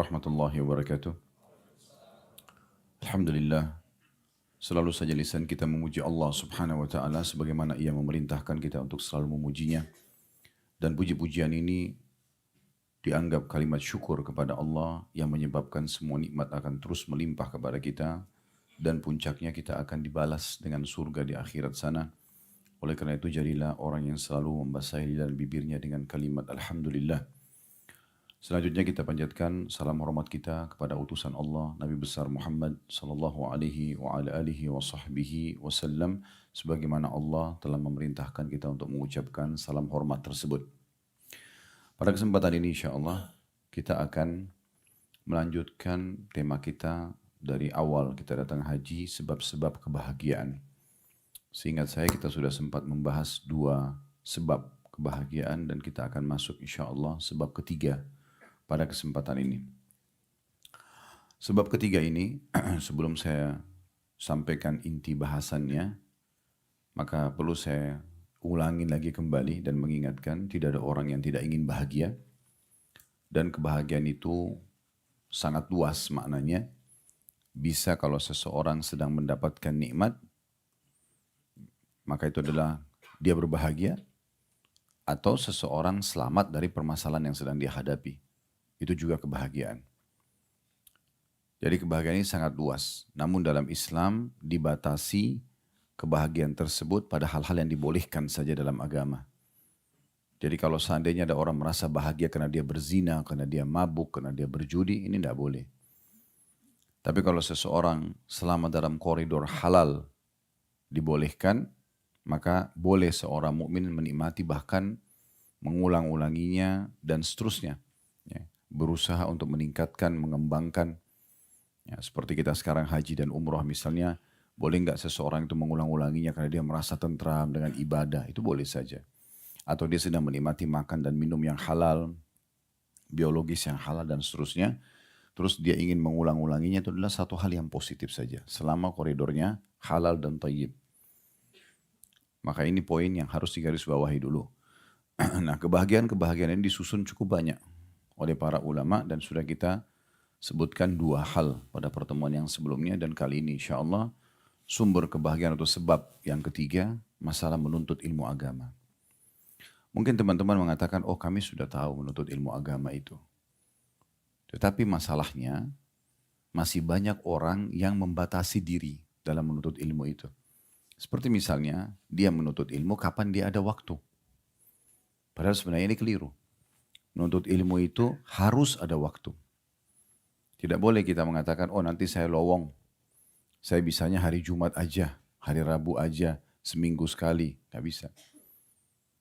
warahmatullahi wabarakatuh. Alhamdulillah, selalu saja lisan kita memuji Allah subhanahu wa ta'ala sebagaimana ia memerintahkan kita untuk selalu memujinya. Dan puji-pujian ini dianggap kalimat syukur kepada Allah yang menyebabkan semua nikmat akan terus melimpah kepada kita. Dan puncaknya kita akan dibalas dengan surga di akhirat sana. Oleh karena itu jadilah orang yang selalu membasahi lidah dan bibirnya dengan kalimat Alhamdulillah. Selanjutnya kita panjatkan salam hormat kita kepada utusan Allah Nabi besar Muhammad sallallahu alaihi wa ala alihi wa sahbihi wasallam sebagaimana Allah telah memerintahkan kita untuk mengucapkan salam hormat tersebut. Pada kesempatan ini insyaallah kita akan melanjutkan tema kita dari awal kita datang haji sebab-sebab kebahagiaan. Seingat saya kita sudah sempat membahas 2 sebab kebahagiaan dan kita akan masuk insyaallah sebab ketiga pada kesempatan ini. Sebab ketiga ini, sebelum saya sampaikan inti bahasannya, maka perlu saya ulangi lagi kembali dan mengingatkan tidak ada orang yang tidak ingin bahagia. Dan kebahagiaan itu sangat luas maknanya. Bisa kalau seseorang sedang mendapatkan nikmat, maka itu adalah dia berbahagia. Atau seseorang selamat dari permasalahan yang sedang dia hadapi. Itu juga kebahagiaan. Jadi kebahagiaan ini sangat luas. Namun dalam Islam dibatasi kebahagiaan tersebut pada hal-hal yang dibolehkan saja dalam agama. Jadi kalau seandainya ada orang merasa bahagia karena dia berzina, karena dia mabuk, karena dia berjudi, ini tidak boleh. Tapi kalau seseorang selama dalam koridor halal dibolehkan, maka boleh seorang mukmin menikmati bahkan mengulang-ulanginya dan seterusnya. Ya, berusaha untuk meningkatkan, mengembangkan. Ya, seperti kita sekarang haji dan umroh misalnya, boleh nggak seseorang itu mengulang-ulanginya karena dia merasa tentram dengan ibadah, itu boleh saja. Atau dia sedang menikmati makan dan minum yang halal, biologis yang halal dan seterusnya, terus dia ingin mengulang-ulanginya, itu adalah satu hal yang positif saja, selama koridornya halal dan thayyib. Maka ini poin yang harus digarisbawahi dulu. Nah, kebahagiaan-kebahagiaan ini disusun cukup banyak oleh para ulama dan sudah kita sebutkan 2 hal pada pertemuan yang sebelumnya dan kali ini insyaAllah sumber kebahagiaan atau sebab yang ketiga masalah menuntut ilmu agama. Mungkin teman-teman mengatakan, oh kami sudah tahu menuntut ilmu agama itu. Tetapi masalahnya masih banyak orang yang membatasi diri dalam menuntut ilmu itu. Seperti misalnya dia menuntut ilmu kapan dia ada waktu. Padahal sebenarnya ini keliru. Menuntut ilmu itu harus ada waktu. Tidak boleh kita mengatakan, oh nanti saya lowong. Saya bisanya hari Jumat aja, hari Rabu aja, seminggu sekali. Gak bisa.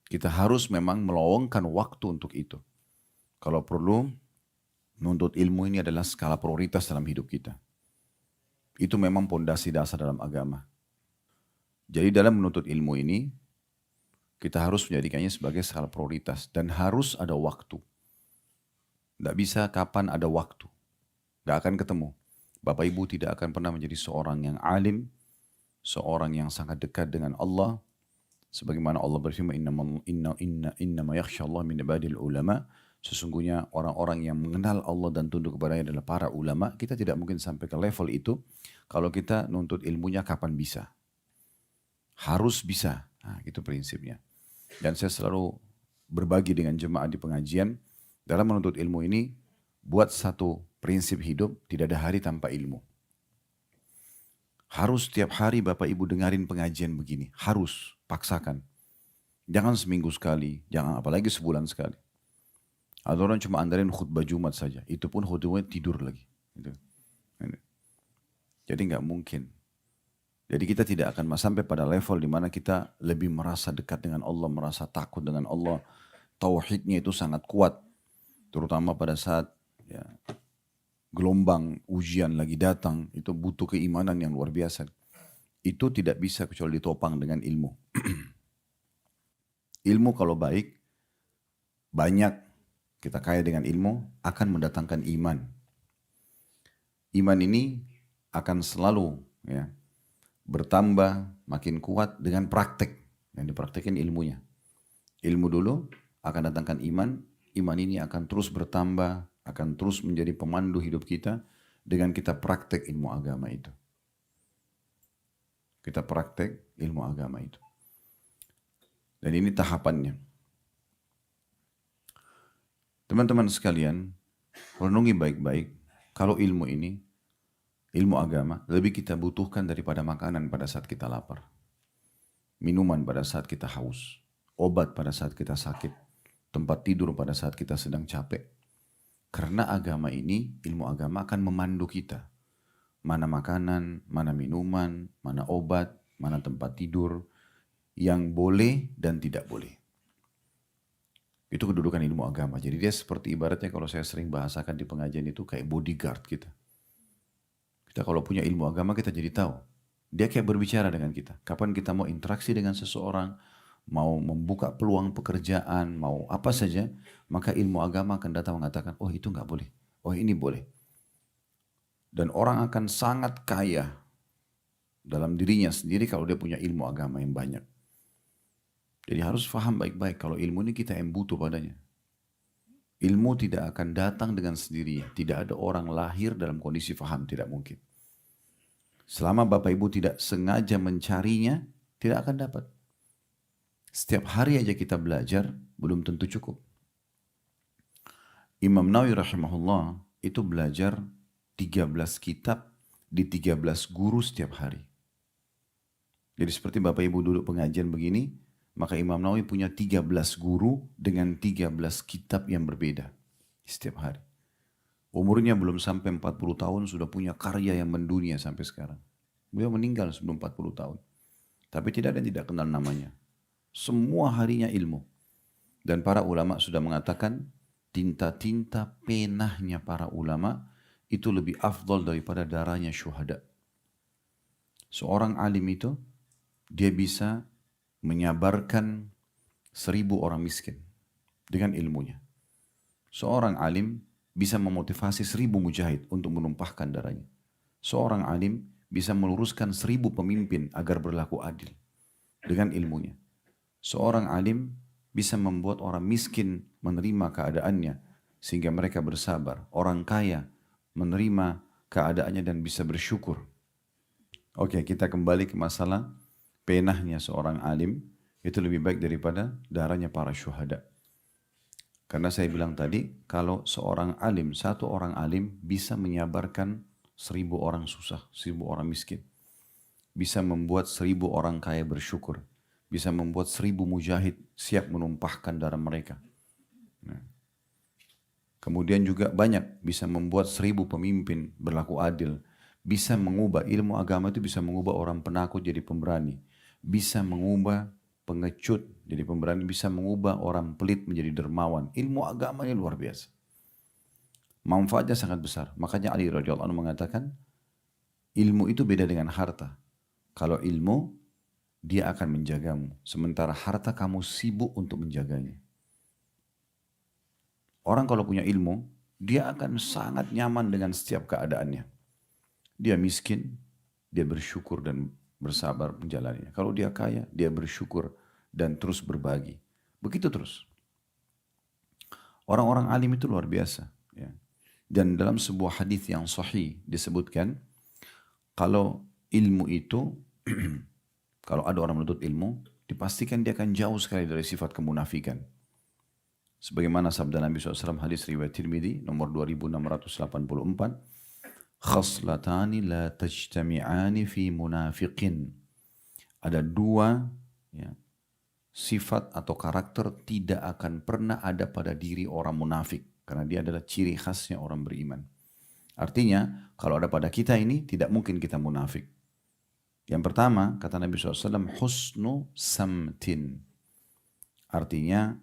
Kita harus memang melowongkan waktu untuk itu. Kalau perlu, menuntut ilmu ini adalah skala prioritas dalam hidup kita. Itu memang pondasi dasar dalam agama. Jadi dalam menuntut ilmu ini, kita harus menjadikannya sebagai skala prioritas. Dan harus ada waktu. Tidak bisa kapan ada waktu. Tidak akan ketemu. Bapak Ibu tidak akan pernah menjadi seorang yang alim. Seorang yang sangat dekat dengan Allah. Sebagaimana Allah berfirman, innama yakhshallah min ibadil ulama. Sesungguhnya orang-orang yang mengenal Allah dan tunduk kepadanya adalah para ulama. Kita tidak mungkin sampai ke level itu. Kalau kita nuntut ilmunya kapan bisa. Harus bisa. Nah, itu prinsipnya. Dan saya selalu berbagi dengan jemaah di pengajian, dalam menuntut ilmu ini, buat satu prinsip hidup, tidak ada hari tanpa ilmu. Harus setiap hari Bapak Ibu dengarin pengajian begini. Harus, paksakan. Jangan seminggu sekali, jangan apalagi sebulan sekali. Ada orang cuma andalin khutbah Jumat saja, itu pun khutbahnya tidur lagi. Jadi nggak mungkin. Jadi kita tidak akan sampai pada level di mana kita lebih merasa dekat dengan Allah, merasa takut dengan Allah. Tauhidnya itu sangat kuat. Terutama pada saat ya, gelombang ujian lagi datang, itu butuh keimanan yang luar biasa. Itu tidak bisa kecuali ditopang dengan ilmu. Ilmu kalau baik, banyak kita kaya dengan ilmu, akan mendatangkan iman. Iman ini akan selalu ya, bertambah makin kuat dengan praktek yang dipraktekin ilmunya. Ilmu dulu akan datangkan iman, iman ini akan terus bertambah akan terus menjadi pemandu hidup kita dengan kita praktek ilmu agama itu. Kita praktek ilmu agama itu. Dan ini tahapannya. Teman-teman sekalian, renungi baik-baik, kalau ilmu ini, ilmu agama, lebih kita butuhkan daripada makanan pada saat kita lapar. Minuman pada saat kita haus. Obat pada saat kita sakit. Tempat tidur pada saat kita sedang capek. Karena agama ini, ilmu agama akan memandu kita. Mana makanan, mana minuman, mana obat, mana tempat tidur, yang boleh dan tidak boleh. Itu kedudukan ilmu agama. Jadi dia seperti ibaratnya kalau saya sering bahasakan di pengajian itu kayak bodyguard kita. Kita kalau punya ilmu agama kita jadi tahu. Dia kayak berbicara dengan kita. Kapan kita mau interaksi dengan seseorang, mau membuka peluang pekerjaan, mau apa saja, maka ilmu agama akan datang mengatakan, oh itu nggak boleh, oh ini boleh. Dan orang akan sangat kaya dalam dirinya sendiri kalau dia punya ilmu agama yang banyak. Jadi harus paham baik-baik kalau ilmu ini kita yang butuh padanya. Ilmu tidak akan datang dengan sendirinya. Tidak ada orang lahir dalam kondisi paham, tidak mungkin. Selama Bapak Ibu tidak sengaja mencarinya, tidak akan dapat. Setiap hari aja kita belajar, belum tentu cukup. Imam Nawawi rahimahullah itu belajar 13 kitab di 13 guru setiap hari. Jadi seperti Bapak Ibu duduk pengajian begini, maka Imam Nawawi punya 13 guru dengan 13 kitab yang berbeda setiap hari. Umurnya belum sampai 40 tahun sudah punya karya yang mendunia sampai sekarang. Beliau meninggal sebelum 40 tahun. Tapi tidak ada yang tidak kenal namanya. Semua harinya ilmu. Dan para ulama sudah mengatakan tinta-tinta penahnya para ulama itu lebih afdal daripada darahnya syuhada. Seorang alim itu dia bisa menyabarkan 1000 orang miskin dengan ilmunya. Seorang alim bisa memotivasi 1000 mujahid untuk menumpahkan darahnya. Seorang alim bisa meluruskan 1000 pemimpin agar berlaku adil dengan ilmunya. Seorang alim bisa membuat orang miskin menerima keadaannya sehingga mereka bersabar. Orang kaya menerima keadaannya dan bisa bersyukur. Oke, kita kembali ke masalah penahnya seorang alim itu lebih baik daripada darahnya para syuhada. Karena saya bilang tadi, kalau seorang alim, satu orang alim bisa menyabarkan 1000 orang susah, 1000 orang miskin. Bisa membuat 1000 orang kaya bersyukur. Bisa membuat 1000 mujahid siap menumpahkan darah mereka. Nah. Kemudian juga banyak bisa membuat 1000 pemimpin berlaku adil. Bisa mengubah, ilmu agama itu bisa mengubah orang penakut jadi pemberani. Bisa mengubah pengecut jadi pemberani, bisa mengubah orang pelit menjadi dermawan. Ilmu agama ini luar biasa. Manfaatnya sangat besar. Makanya Ali radhiyallahu anhu mengatakan, ilmu itu beda dengan harta. Kalau ilmu, dia akan menjagamu. Sementara harta kamu sibuk untuk menjaganya. Orang kalau punya ilmu, dia akan sangat nyaman dengan setiap keadaannya. Dia miskin, dia bersyukur dan bersabar menjalaninya. Kalau dia kaya, dia bersyukur dan terus berbagi. Begitu terus. Orang-orang alim itu luar biasa. Ya. Dan dalam sebuah hadis yang sahih disebutkan, kalau ilmu itu, kalau ada orang menuntut ilmu, dipastikan dia akan jauh sekali dari sifat kemunafikan. Sebagaimana sabda Nabi SAW hadis riwayat Tirmidzi nomor 2684, khaslatani la tajtami'ani fi munafiqin. Ada dua ya, sifat atau karakter tidak akan pernah ada pada diri orang munafik. Karena dia adalah ciri khasnya orang beriman. Artinya kalau ada pada kita ini tidak mungkin kita munafik. Yang pertama kata Nabi SAW husnu samtin. Artinya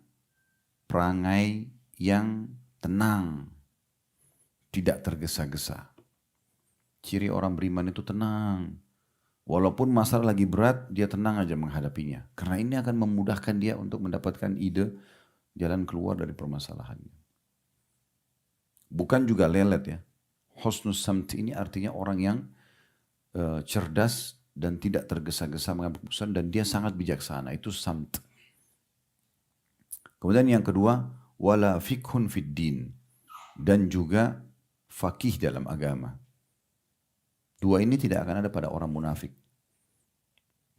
perangai yang tenang. Tidak tergesa-gesa. Ciri orang beriman itu tenang. Walaupun masalah lagi berat, dia tenang aja menghadapinya. Karena ini akan memudahkan dia untuk mendapatkan ide jalan keluar dari permasalahannya. Bukan juga lelet ya. Husnul samt ini artinya orang yang cerdas dan tidak tergesa-gesa mengambil keputusan dan dia sangat bijaksana. Itu samt. Kemudian yang kedua, wala fikhun fid din. dan juga fakih dalam agama. Dua ini tidak akan ada pada orang munafik.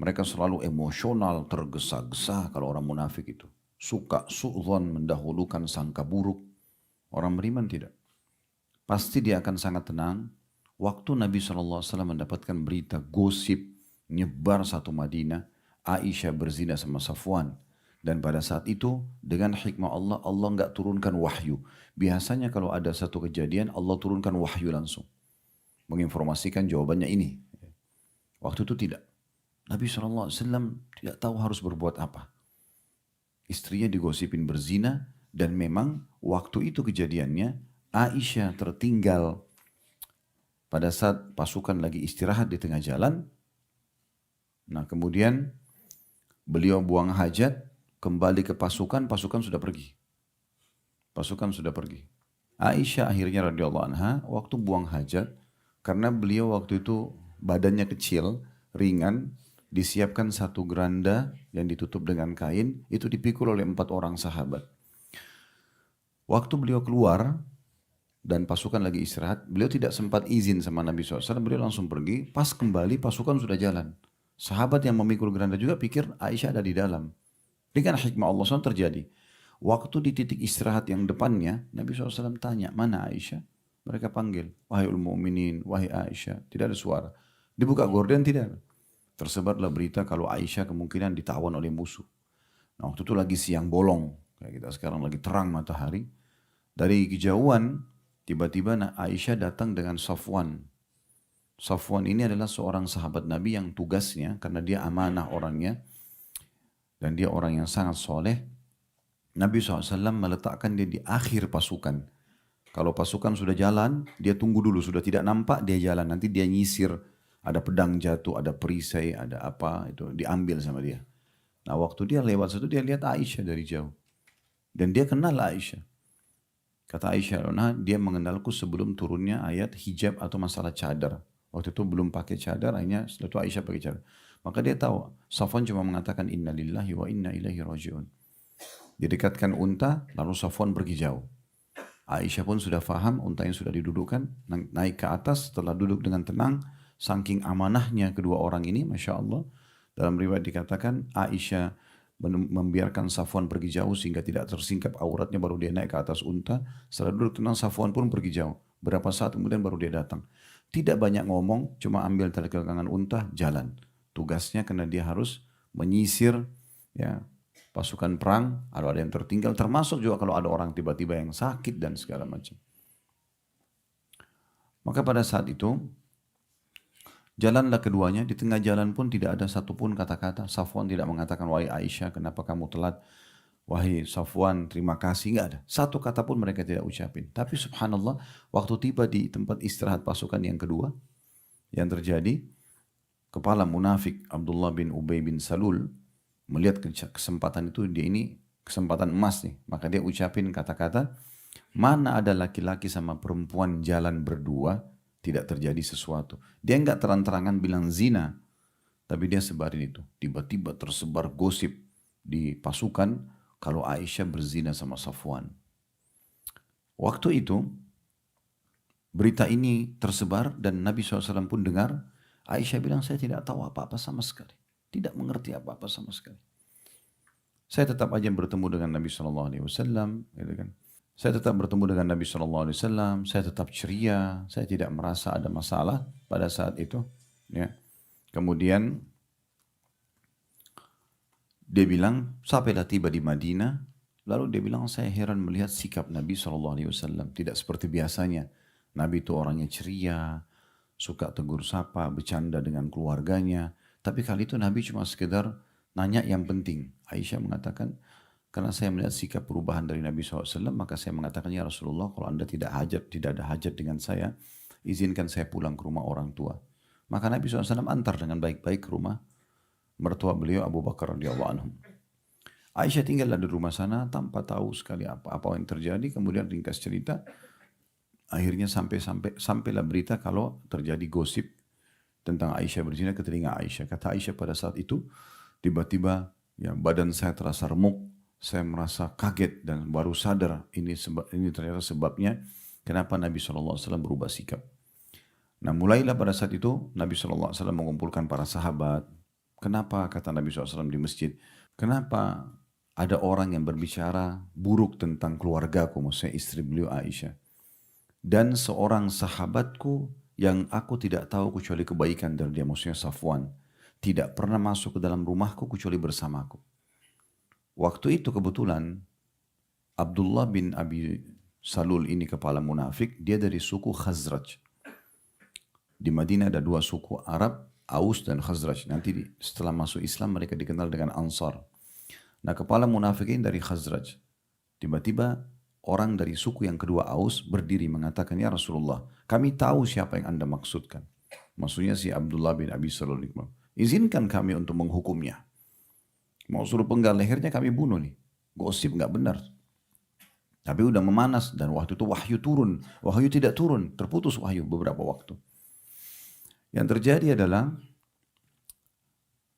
Mereka selalu emosional, tergesa-gesa kalau orang munafik itu. Suka su'zon, mendahulukan sangka buruk. Orang beriman tidak. Pasti dia akan sangat tenang. Waktu Nabi SAW mendapatkan berita gosip nyebar satu Madinah, Aisyah berzina sama Safwan. Dan pada saat itu dengan hikmah Allah, Allah nggak turunkan wahyu. Biasanya kalau ada satu kejadian, Allah turunkan wahyu langsung. Menginformasikan jawabannya ini. Waktu itu tidak. Nabi SAW tidak tahu harus berbuat apa. Istrinya digosipin berzina dan memang waktu itu kejadiannya Aisyah tertinggal pada saat pasukan lagi istirahat di tengah jalan. Nah kemudian beliau buang hajat, kembali ke pasukan, pasukan sudah pergi. Pasukan sudah pergi. Aisyah akhirnya radhiyallahu anha waktu buang hajat, karena beliau waktu itu badannya kecil, ringan, disiapkan satu geranda yang ditutup dengan kain, itu dipikul oleh 4 orang sahabat. Waktu beliau keluar dan pasukan lagi istirahat, beliau tidak sempat izin sama Nabi SAW, beliau langsung pergi, pas kembali pasukan sudah jalan. Sahabat yang memikul geranda juga pikir Aisyah ada di dalam. Dengan hikmah Allah SWT terjadi. Waktu di titik istirahat yang depannya, Nabi SAW tanya, mana Aisyah? Mereka panggil, wahai ul-mu'minin, wahai Aisyah. Tidak ada suara. Dibuka gorden, tidak ada. Tersebarlah berita kalau Aisyah kemungkinan ditawan oleh musuh. Nah waktu itu lagi siang bolong. Kayak kita sekarang lagi terang matahari. Dari kejauhan, tiba-tiba Aisyah datang dengan Safwan. Safwan ini adalah seorang sahabat Nabi yang tugasnya, karena dia amanah orangnya, dan dia orang yang sangat soleh. Nabi SAW meletakkan dia di akhir pasukan. Kalau pasukan sudah jalan, dia tunggu dulu. Sudah tidak nampak, dia jalan. Nanti dia nyisir. Ada pedang jatuh, ada perisai, ada apa. Itu diambil sama dia. Nah waktu dia lewat situ, dia lihat Aisyah dari jauh. Dan dia kenal Aisyah. Kata Aisyah, nah dia mengenalku sebelum turunnya ayat hijab atau masalah cadar. Waktu itu belum pakai cadar, akhirnya setelah itu Aisyah pakai cadar. Maka dia tahu, Safwan cuma mengatakan inna lillahi wa inna ilaihi raji'un. Didekatkan unta, lalu Safwan pergi jauh. Aisyah pun sudah faham, unta yang sudah didudukkan, naik ke atas, setelah duduk dengan tenang, saking amanahnya kedua orang ini, Masya Allah. Dalam riwayat dikatakan, Aisyah membiarkan Safwan pergi jauh sehingga tidak tersingkap auratnya, baru dia naik ke atas unta. Setelah duduk tenang, Safwan pun pergi jauh. Berapa saat kemudian baru dia datang. Tidak banyak ngomong, cuma ambil tali kekangan unta, jalan. Tugasnya karena dia harus menyisir ya pasukan perang, kalau ada yang tertinggal, termasuk juga kalau ada orang tiba-tiba yang sakit dan segala macam. Maka pada saat itu, jalanlah keduanya, di tengah jalan pun tidak ada satupun kata-kata. Safwan tidak mengatakan, wahai Aisyah, kenapa kamu telat? Wahai Safwan, terima kasih. Enggak ada. Satu kata pun mereka tidak ucapin. Tapi subhanallah, waktu tiba di tempat istirahat pasukan yang kedua, yang terjadi, kepala munafik Abdullah bin Ubay bin Salul melihat kesempatan itu, dia ini kesempatan emas nih. Maka dia ucapin kata-kata, mana ada laki-laki sama perempuan jalan berdua, tidak terjadi sesuatu. Dia enggak terang-terangan bilang zina, tapi dia sebarin itu. Tiba-tiba tersebar gosip di pasukan kalau Aisyah berzina sama Safwan. Waktu itu berita ini tersebar dan Nabi SAW pun dengar. Aisyah bilang, saya tidak tahu apa-apa sama sekali. Tidak mengerti apa-apa sama sekali. Saya tetap aja bertemu dengan Nabi SAW. Gitu kan. Saya tetap bertemu dengan Nabi SAW. Saya tetap ceria. Saya tidak merasa ada masalah pada saat itu. Ya. Kemudian dia bilang, sampailah tiba di Madinah. Lalu dia bilang, saya heran melihat sikap Nabi SAW. Tidak seperti biasanya. Nabi itu orangnya ceria, suka tegur sapa, bercanda dengan keluarganya. Tapi kali itu Nabi cuma sekedar nanya yang penting. Aisyah mengatakan, karena saya melihat sikap perubahan dari Nabi SAW, maka saya mengatakan, ya Rasulullah, kalau anda tidak ada hajat dengan saya, izinkan saya pulang ke rumah orang tua. Maka Nabi SAW antar dengan baik-baik ke rumah mertua beliau Abu Bakar radhiyallahu anhu. Aisyah tinggallah di rumah sana tanpa tahu sekali apa yang terjadi. Kemudian ringkas cerita, akhirnya sampailah berita kalau terjadi gosip tentang Aisyah berzina ke telinga Aisyah. Kata Aisyah pada saat itu, tiba-tiba ya badan saya terasa remuk, saya merasa kaget dan baru sadar ini ternyata sebabnya Kenapa Nabi SAW berubah sikap? Nah mulailah pada saat itu Nabi SAW mengumpulkan para sahabat. Kenapa kata Nabi SAW di masjid? Kenapa ada orang yang berbicara buruk tentang keluargaku, maksudnya istri beliau Aisyah. Dan seorang sahabatku yang aku tidak tahu kecuali kebaikan dari dia, maksudnya Safwan. Tidak pernah masuk ke dalam rumahku kecuali bersamaku. Waktu itu kebetulan Abdullah bin Abi Salul ini kepala munafik, dia dari suku Khazraj. Di Madinah ada dua suku Arab, Aus dan Khazraj. Nanti setelah masuk Islam mereka dikenal dengan Ansar. Nah kepala munafik ini dari Khazraj. Tiba-tiba orang dari suku yang kedua Aus berdiri mengatakan, ya Rasulullah, kami tahu siapa yang anda maksudkan. Maksudnya si Abdullah bin Abi Salul. Izinkan kami untuk menghukumnya. Mau suruh penggal lehernya kami bunuh nih. Gosip nggak benar. Tapi udah memanas dan waktu itu wahyu turun. Wahyu tidak turun, terputus wahyu beberapa waktu. Yang terjadi adalah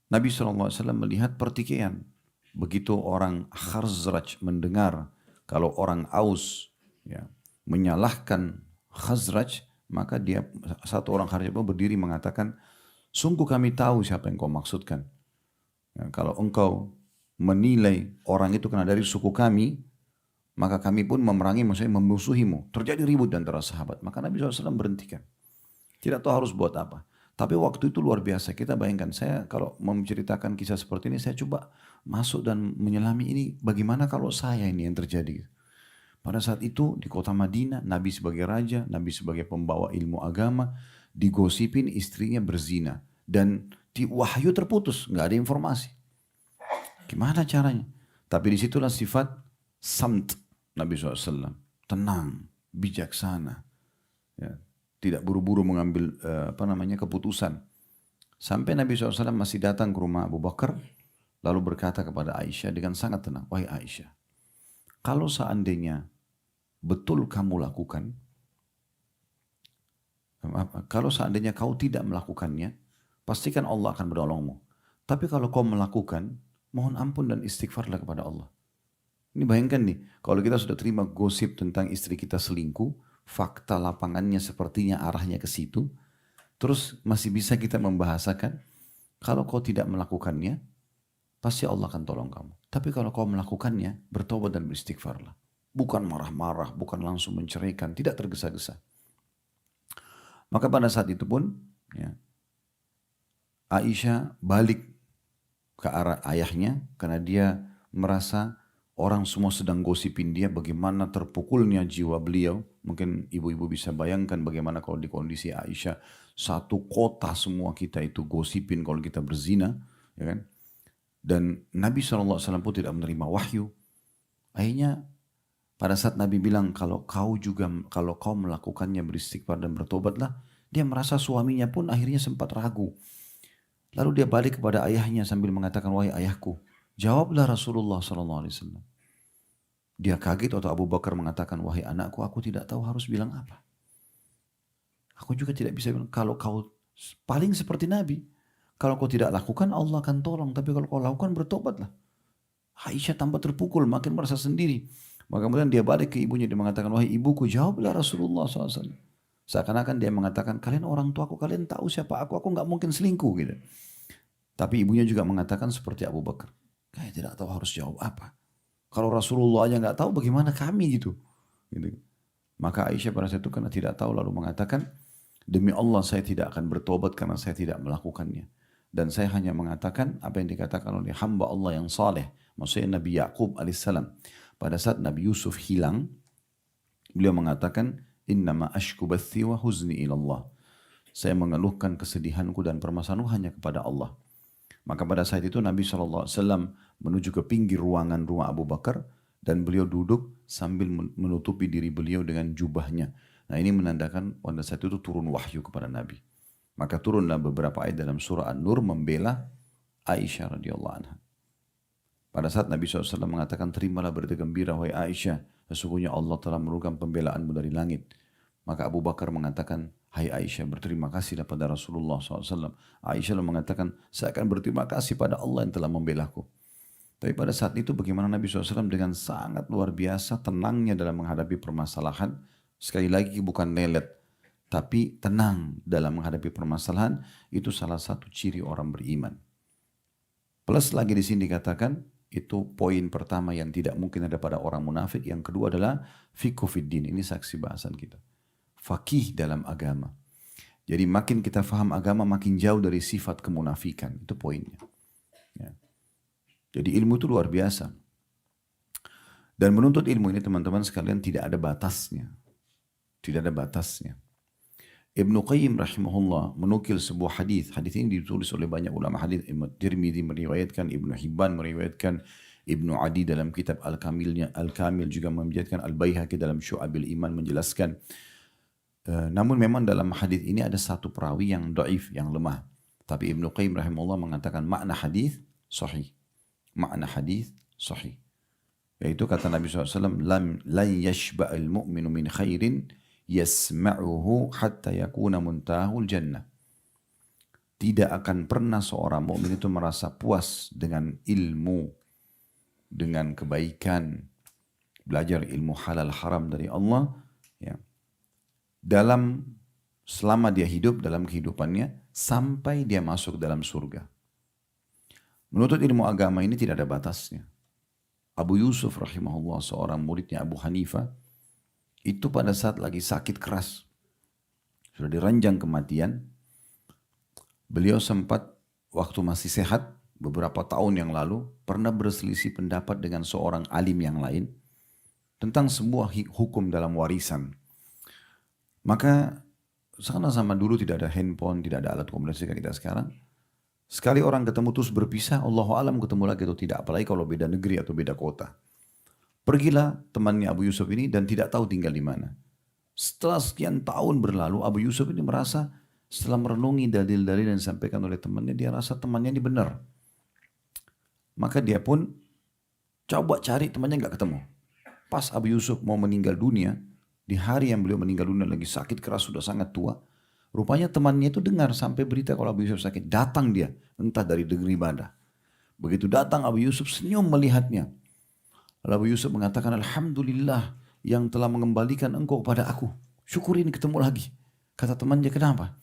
Nabi SAW melihat pertikaian. Begitu orang Khazraj mendengar kalau orang Aus ya, menyalahkan Khazraj, maka dia satu orang Khazraj berdiri mengatakan, sungguh kami tahu siapa yang kau maksudkan. Ya, kalau engkau menilai orang itu karena dari suku kami, maka kami pun memerangi, maksudnya memusuhimu. Terjadi ribut antara sahabat. Maka Nabi SAW berhentikan. Tidak tahu harus buat apa. Tapi waktu itu luar biasa. Kita bayangkan, saya kalau menceritakan kisah seperti ini, saya coba masuk dan menyelami ini. Bagaimana kalau saya ini yang terjadi? Pada saat itu di kota Madinah, Nabi sebagai raja, Nabi sebagai pembawa ilmu agama, digosipin istrinya berzina. Dan di wahyu terputus, nggak ada informasi. Gimana caranya? Tapi disitulah sifat samt Nabi SAW. Tenang, bijaksana. Ya, tidak buru-buru mengambil keputusan. Sampai Nabi SAW masih datang ke rumah Abu Bakar, lalu berkata kepada Aisyah dengan sangat tenang, wahai Aisyah, kalau seandainya betul kamu lakukan, kalau seandainya kau tidak melakukannya, pastikan Allah akan menolongmu. Tapi kalau kau melakukan, mohon ampun dan istighfarlah kepada Allah. Ini bayangkan nih, kalau kita sudah terima gosip tentang istri kita selingkuh, fakta lapangannya sepertinya arahnya ke situ, terus masih bisa kita membahasakan, kalau kau tidak melakukannya, pasti Allah akan tolong kamu. Tapi kalau kau melakukannya, bertobat dan beristighfarlah. Bukan marah-marah, bukan langsung menceraikan, tidak tergesa-gesa. Maka pada saat itu pun, ya, Aisyah balik ke arah ayahnya, karena dia merasa orang semua sedang gosipin dia, bagaimana terpukulnya jiwa beliau. Mungkin ibu-ibu bisa bayangkan bagaimana kalau di kondisi Aisyah, satu kota semua kita itu gosipin kalau kita berzina. Ya kan? Dan Nabi SAW pun tidak menerima wahyu. Akhirnya pada saat Nabi bilang, kalau kau melakukannya beristighfar dan bertobatlah, dia merasa suaminya pun akhirnya sempat ragu. Lalu dia balik kepada ayahnya sambil mengatakan, wahai ayahku, jawablah Rasulullah SAW. Dia kaget atau Abu Bakar mengatakan, wahai anakku, aku tidak tahu harus bilang apa. Aku juga tidak bisa bilang, kalau kau paling seperti Nabi. Kalau kau tidak lakukan, Allah akan tolong. Tapi kalau kau lakukan, bertobatlah. Aisyah tambah terpukul, makin merasa sendiri. Maka kemudian dia balik ke ibunya, dia mengatakan, wahai ibuku, jawablah Rasulullah SAW. Seakan-akan dia mengatakan, kalian orang tuaku, kalian tahu siapa aku nggak mungkin selingkuh gitu. Tapi ibunya juga mengatakan seperti Abu Bakar. Saya tidak tahu harus jawab apa. Kalau Rasulullah aja nggak tahu, bagaimana kami gitu. Maka Aisyah pada saat itu karena tidak tahu lalu mengatakan, demi Allah saya tidak akan bertobat karena saya tidak melakukannya. Dan saya hanya mengatakan apa yang dikatakan oleh hamba Allah yang saleh. Maksudnya Nabi Yaqub alaihissalam. Pada saat Nabi Yusuf hilang, beliau mengatakan, innama ashku bathi wa huzni ilallah. Saya mengeluhkan kesedihanku dan permasalahanku hanya kepada Allah. Maka pada saat itu Nabi SAW menuju ke pinggir ruangan rumah Abu Bakar dan beliau duduk sambil menutupi diri beliau dengan jubahnya. Nah ini menandakan pada saat itu turun wahyu kepada Nabi. Maka turunlah beberapa ayat dalam surah An-Nur membela Aisyah radhiyallahu anha. Pada saat Nabi SAW mengatakan, terimalah berita gembira wahai Aisyah, sesungguhnya Allah telah menurunkan pembelaanmu dari langit. Maka Abu Bakar mengatakan, hai Aisyah, berterima kasihlah pada Rasulullah SAW. Aisyah mengatakan, saya akan berterima kasih pada Allah yang telah membelaku. Tapi pada saat itu bagaimana Nabi SAW dengan sangat luar biasa tenangnya dalam menghadapi permasalahan Sekali lagi bukan lelet, tapi tenang dalam menghadapi permasalahan, itu salah satu ciri orang beriman. Plus lagi di sini dikatakan, itu poin pertama yang tidak mungkin ada pada orang munafik. Yang kedua adalah fiqhu fiddin. Ini saksi bahasan kita. Fakih dalam agama. Jadi makin kita faham agama, makin jauh dari sifat kemunafikan. Itu poinnya. Ya. Jadi ilmu itu luar biasa. Dan menuntut ilmu ini teman-teman sekalian tidak ada batasnya. Tidak ada batasnya. Ibnu Qayyim rahimahullah menukil sebuah hadis. Hadis ini ditulis oleh banyak ulama hadis. Imam Tirmidzi meriwayatkan, Ibnu Hibban meriwayatkan, Ibnu Adi dalam kitab Al-Kamil juga meriwayatkan, Al-Baihaqi dalam Syu'abil Iman menjelaskan. Namun memang dalam hadis ini ada satu perawi yang dhaif, yang lemah. Tapi Ibnu Qayyim rahimahullah mengatakan makna hadis sahih. Makna hadis sahih. Yaitu kata Nabi SAW, lan yashba'al mu'minu min khairin yasma'uhu hatta yakuna muntahul jannah. Tidak akan pernah seorang mukmin itu merasa puas dengan ilmu, dengan kebaikan, belajar ilmu halal haram dari Allah, ya, selama dia hidup dalam kehidupannya sampai dia masuk dalam surga. Menuntut ilmu agama ini tidak ada batasnya. Abu Yusuf rahimahullah, seorang muridnya Abu Hanifah, itu pada saat lagi sakit keras, sudah diranjang kematian, beliau sempat waktu masih sehat, beberapa tahun yang lalu, pernah berselisih pendapat dengan seorang alim yang lain, tentang sebuah hukum dalam warisan. Maka, sama dulu tidak ada handphone, tidak ada alat komunikasi kayak kita sekarang. Sekali orang ketemu terus berpisah, Allahu alam ketemu lagi atau tidak, apalagi kalau beda negeri atau beda kota. Pergilah temannya Abu Yusuf ini dan tidak tahu tinggal di mana. Setelah sekian tahun berlalu, Abu Yusuf ini merasa setelah merenungi dalil-dalil yang disampaikan oleh temannya, dia rasa temannya ini benar. Maka dia pun coba cari temannya, nggak ketemu. Pas Abu Yusuf mau meninggal dunia, di hari yang beliau meninggal dunia lagi sakit keras, sudah sangat tua. Rupanya temannya itu dengar sampai berita kalau Abu Yusuf sakit. Datang dia, entah dari negeri mana. Begitu datang Abu Yusuf senyum melihatnya. Lalu Abu Yusuf mengatakan, Alhamdulillah yang telah mengembalikan engkau kepada aku. Syukurin ketemu lagi. Kata temannya, kenapa?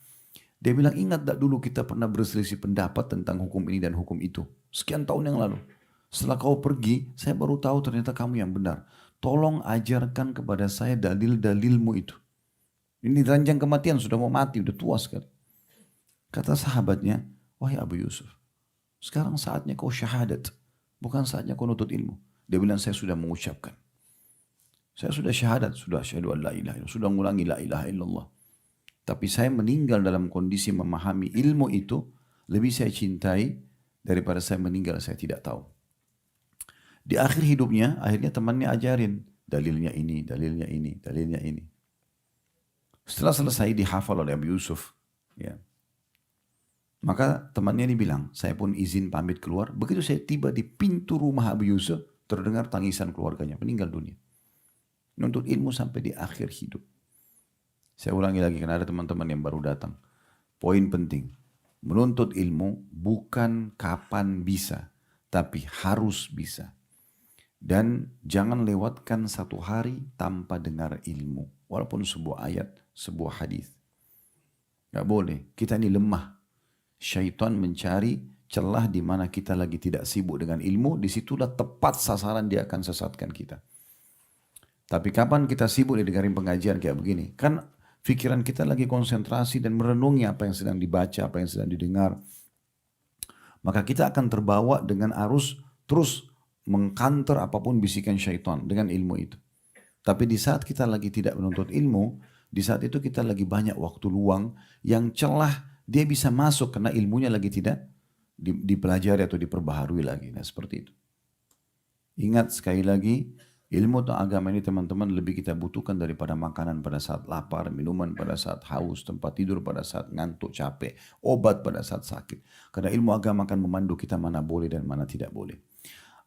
Dia bilang, ingat tak dulu kita pernah berselisih pendapat tentang hukum ini dan hukum itu. Sekian tahun yang lalu. Setelah kau pergi, saya baru tahu ternyata kamu yang benar. Tolong ajarkan kepada saya dalil-dalilmu itu. Ini ranjang kematian, sudah mau mati, udah tua sekali. Kata sahabatnya, wahai Abu Yusuf, sekarang saatnya kau syahadat. Bukan saatnya kau nutut ilmu. Dia bilang, saya sudah mengucapkan. Saya sudah syahadat, sudah syahadu an la ilaha illallah, sudah mengulangi la ilaha illallah. Tapi saya meninggal dalam kondisi memahami ilmu itu, lebih saya cintai daripada saya meninggal saya tidak tahu. Di akhir hidupnya, akhirnya temannya ajarin, dalilnya ini, dalilnya ini, dalilnya ini. Setelah selesai dihafal oleh Abu Yusuf, ya. Maka temannya ini bilang, saya pun izin pamit keluar. Begitu saya tiba di pintu rumah Abu Yusuf, terdengar tangisan keluarganya, meninggal dunia. Nuntut ilmu sampai di akhir hidup. Saya ulangi lagi karena ada teman-teman yang baru datang. Poin penting, menuntut ilmu bukan kapan bisa, tapi harus bisa. Dan jangan lewatkan satu hari tanpa dengar ilmu. Walaupun sebuah ayat, sebuah hadis. Gak boleh, kita ini lemah. Syaitan mencari celah di mana kita lagi tidak sibuk dengan ilmu, disitulah tepat sasaran dia akan sesatkan kita. Tapi kapan kita sibuk dengerin pengajian kayak begini? Kan pikiran kita lagi konsentrasi dan merenungi apa yang sedang dibaca, apa yang sedang didengar. Maka kita akan terbawa dengan arus terus mengkanter apapun bisikan syaitan dengan ilmu itu. Tapi di saat kita lagi tidak menuntut ilmu, di saat itu kita lagi banyak waktu luang yang celah dia bisa masuk karena ilmunya lagi tidak dipelajari atau diperbaharui lagi. Nah seperti itu. Ingat sekali lagi, ilmu atau agama ini teman-teman lebih kita butuhkan daripada makanan pada saat lapar, minuman pada saat haus, tempat tidur pada saat ngantuk, capek, obat pada saat sakit. Karena ilmu agama akan memandu kita mana boleh dan mana tidak boleh.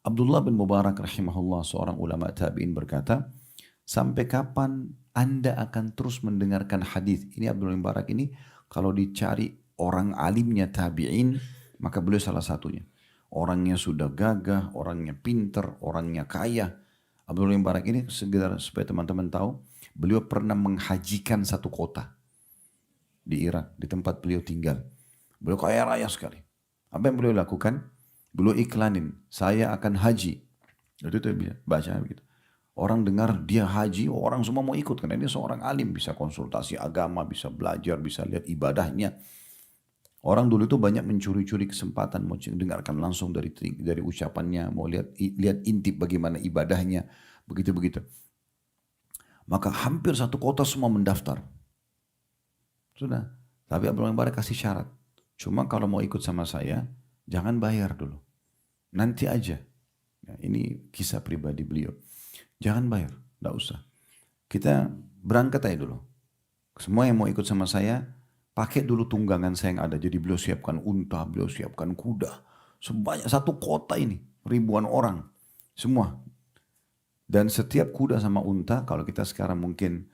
Abdullah bin Mubarak rahimahullah, seorang ulama tabi'in berkata, sampai kapan Anda akan terus mendengarkan hadis? Ini Abdullah bin Mubarak ini kalau dicari orang alimnya tabi'in, maka beliau salah satunya. Orangnya sudah gagah, orangnya pinter, orangnya kaya. Abdullah bin Mubarak ini sekedar supaya teman-teman tahu, beliau pernah menghajikan satu kota di Irak, di tempat beliau tinggal. Beliau kaya raya sekali. Apa yang beliau lakukan? Beliau iklanin, saya akan haji. Itu dia baca begitu. Orang dengar dia haji, orang semua mau ikut karena dia seorang alim, bisa konsultasi agama, bisa belajar, bisa lihat ibadahnya. Orang dulu itu banyak mencuri-curi kesempatan mau dengarkan langsung dari ucapannya, mau lihat intip bagaimana ibadahnya, begitu-begitu. Maka hampir satu kota semua mendaftar. Sudah. Tapi Abdullah bin Mubarak kasih syarat. Cuma kalau mau ikut sama saya, jangan bayar dulu. Nanti aja. Nah, ini kisah pribadi beliau. Jangan bayar, tidak usah. Kita berangkat aja dulu. Semua yang mau ikut sama saya, pakai dulu tunggangan saya yang ada. Jadi beliau siapkan unta, beliau siapkan kuda. Sebanyak satu kota ini, ribuan orang. Semua. Dan setiap kuda sama unta, kalau kita sekarang mungkin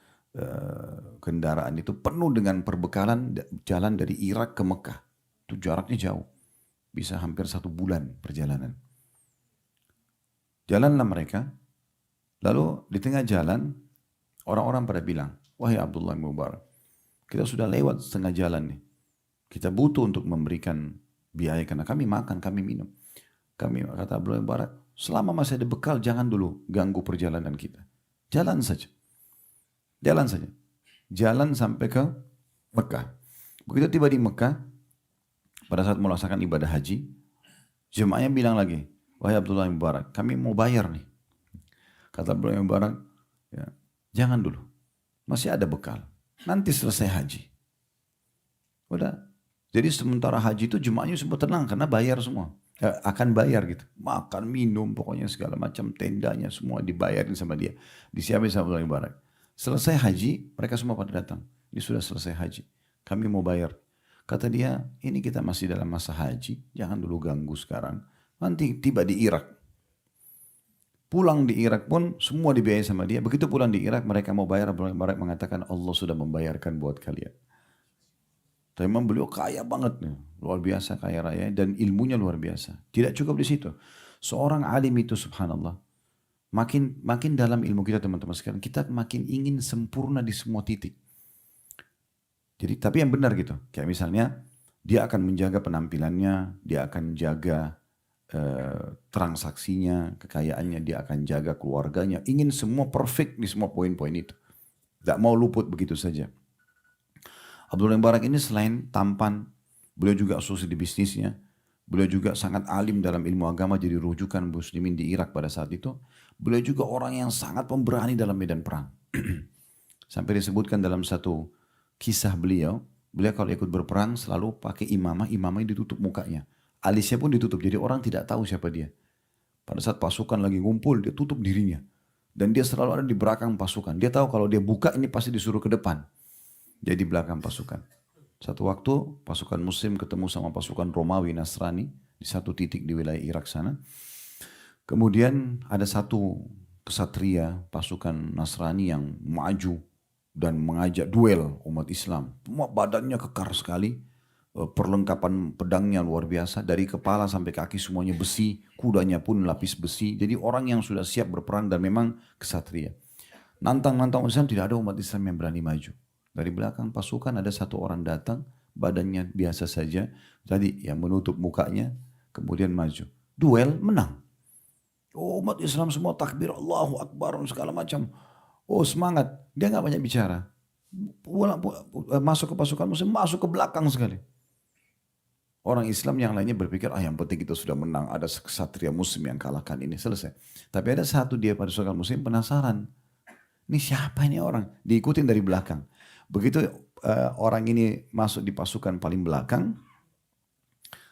kendaraan itu penuh dengan perbekalan jalan dari Irak ke Mekah. Itu jaraknya jauh. Bisa hampir 1 bulan perjalanan. Jalanlah mereka. Lalu di tengah jalan, orang-orang pada bilang, wahai Abdullah bin Mubarak, kita sudah lewat setengah jalan nih. Kita butuh untuk memberikan biaya karena kami makan, kami minum. Kata Abdullah bin Mubarak, selama masih ada bekal jangan dulu ganggu perjalanan kita. Jalan saja. Jalan saja. Jalan sampai ke Mekah. Begitu tiba di Mekah, pada saat melaksanakan ibadah haji, jemaahnya bilang lagi, wahai Abdullah bin Mubarak, kami mau bayar nih. Kata Abdullah bin Mubarak, ya, jangan dulu. Masih ada bekal. Nanti selesai haji. Udah. Jadi sementara haji itu jemaahnya sempat tenang karena bayar semua. Akan bayar gitu. Makan, minum, pokoknya segala macam tendanya semua dibayarin sama dia. Disiapin sama Abdullah bin Mubarak. Selesai haji, mereka semua pada datang. Ini sudah selesai haji. Kami mau bayar. Kata dia, ini kita masih dalam masa haji. Jangan dulu ganggu sekarang. Nanti tiba di Irak. Pulang di Irak pun semua dibiayai sama dia. Begitu pulang di Irak mereka mau bayar. Abdullah bin Mubarak mengatakan Allah sudah membayarkan buat kalian. Tapi memang beliau kaya banget nih. Luar biasa kaya raya. Dan ilmunya luar biasa. Tidak cukup di situ. Seorang alim itu subhanallah. Makin dalam ilmu kita teman-teman sekalian, kita makin ingin sempurna di semua titik. Jadi tapi yang benar gitu. Kayak misalnya dia akan menjaga penampilannya, dia akan jaga transaksinya, kekayaannya, dia akan jaga keluarganya. Ingin semua perfect di semua poin-poin itu. Tidak mau luput begitu saja. Abdullah bin Mubarak ini selain tampan, beliau juga sukses di bisnisnya. Beliau juga sangat alim dalam ilmu agama, jadi rujukan muslimin di Irak pada saat itu. Beliau juga orang yang sangat pemberani dalam medan perang. Sampai disebutkan dalam satu kisah beliau kalau ikut berperang selalu pakai imamah ditutup mukanya. Alisnya pun ditutup, jadi orang tidak tahu siapa dia. Pada saat pasukan lagi ngumpul, dia tutup dirinya. Dan dia selalu ada di belakang pasukan. Dia tahu kalau dia buka ini pasti disuruh ke depan. Jadi belakang pasukan. Satu waktu pasukan muslim ketemu sama pasukan Romawi Nasrani di satu titik di wilayah Irak sana. Kemudian ada satu kesatria pasukan Nasrani yang maju dan mengajak duel umat Islam. Semua badannya kekar sekali, perlengkapan pedangnya luar biasa, dari kepala sampai kaki semuanya besi, kudanya pun lapis besi. Jadi orang yang sudah siap berperang dan memang kesatria. Nantang-nantang umat Islam, tidak ada umat Islam yang berani maju. Dari belakang pasukan ada satu orang datang, badannya biasa saja, tadi yang menutup mukanya, kemudian maju. Duel, menang. Oh, umat Islam semua takbir, Allahu Akbar, segala macam. Oh semangat, dia nggak banyak bicara. Masuk ke pasukan muslim, masuk ke belakang sekali. Orang Islam yang lainnya berpikir, yang penting kita sudah menang, ada kesatria muslim yang kalahkan ini, selesai. Tapi ada satu dia pada pasukan muslim penasaran. Ini siapa ini orang? Diikutin dari belakang. Begitu orang ini masuk di pasukan paling belakang,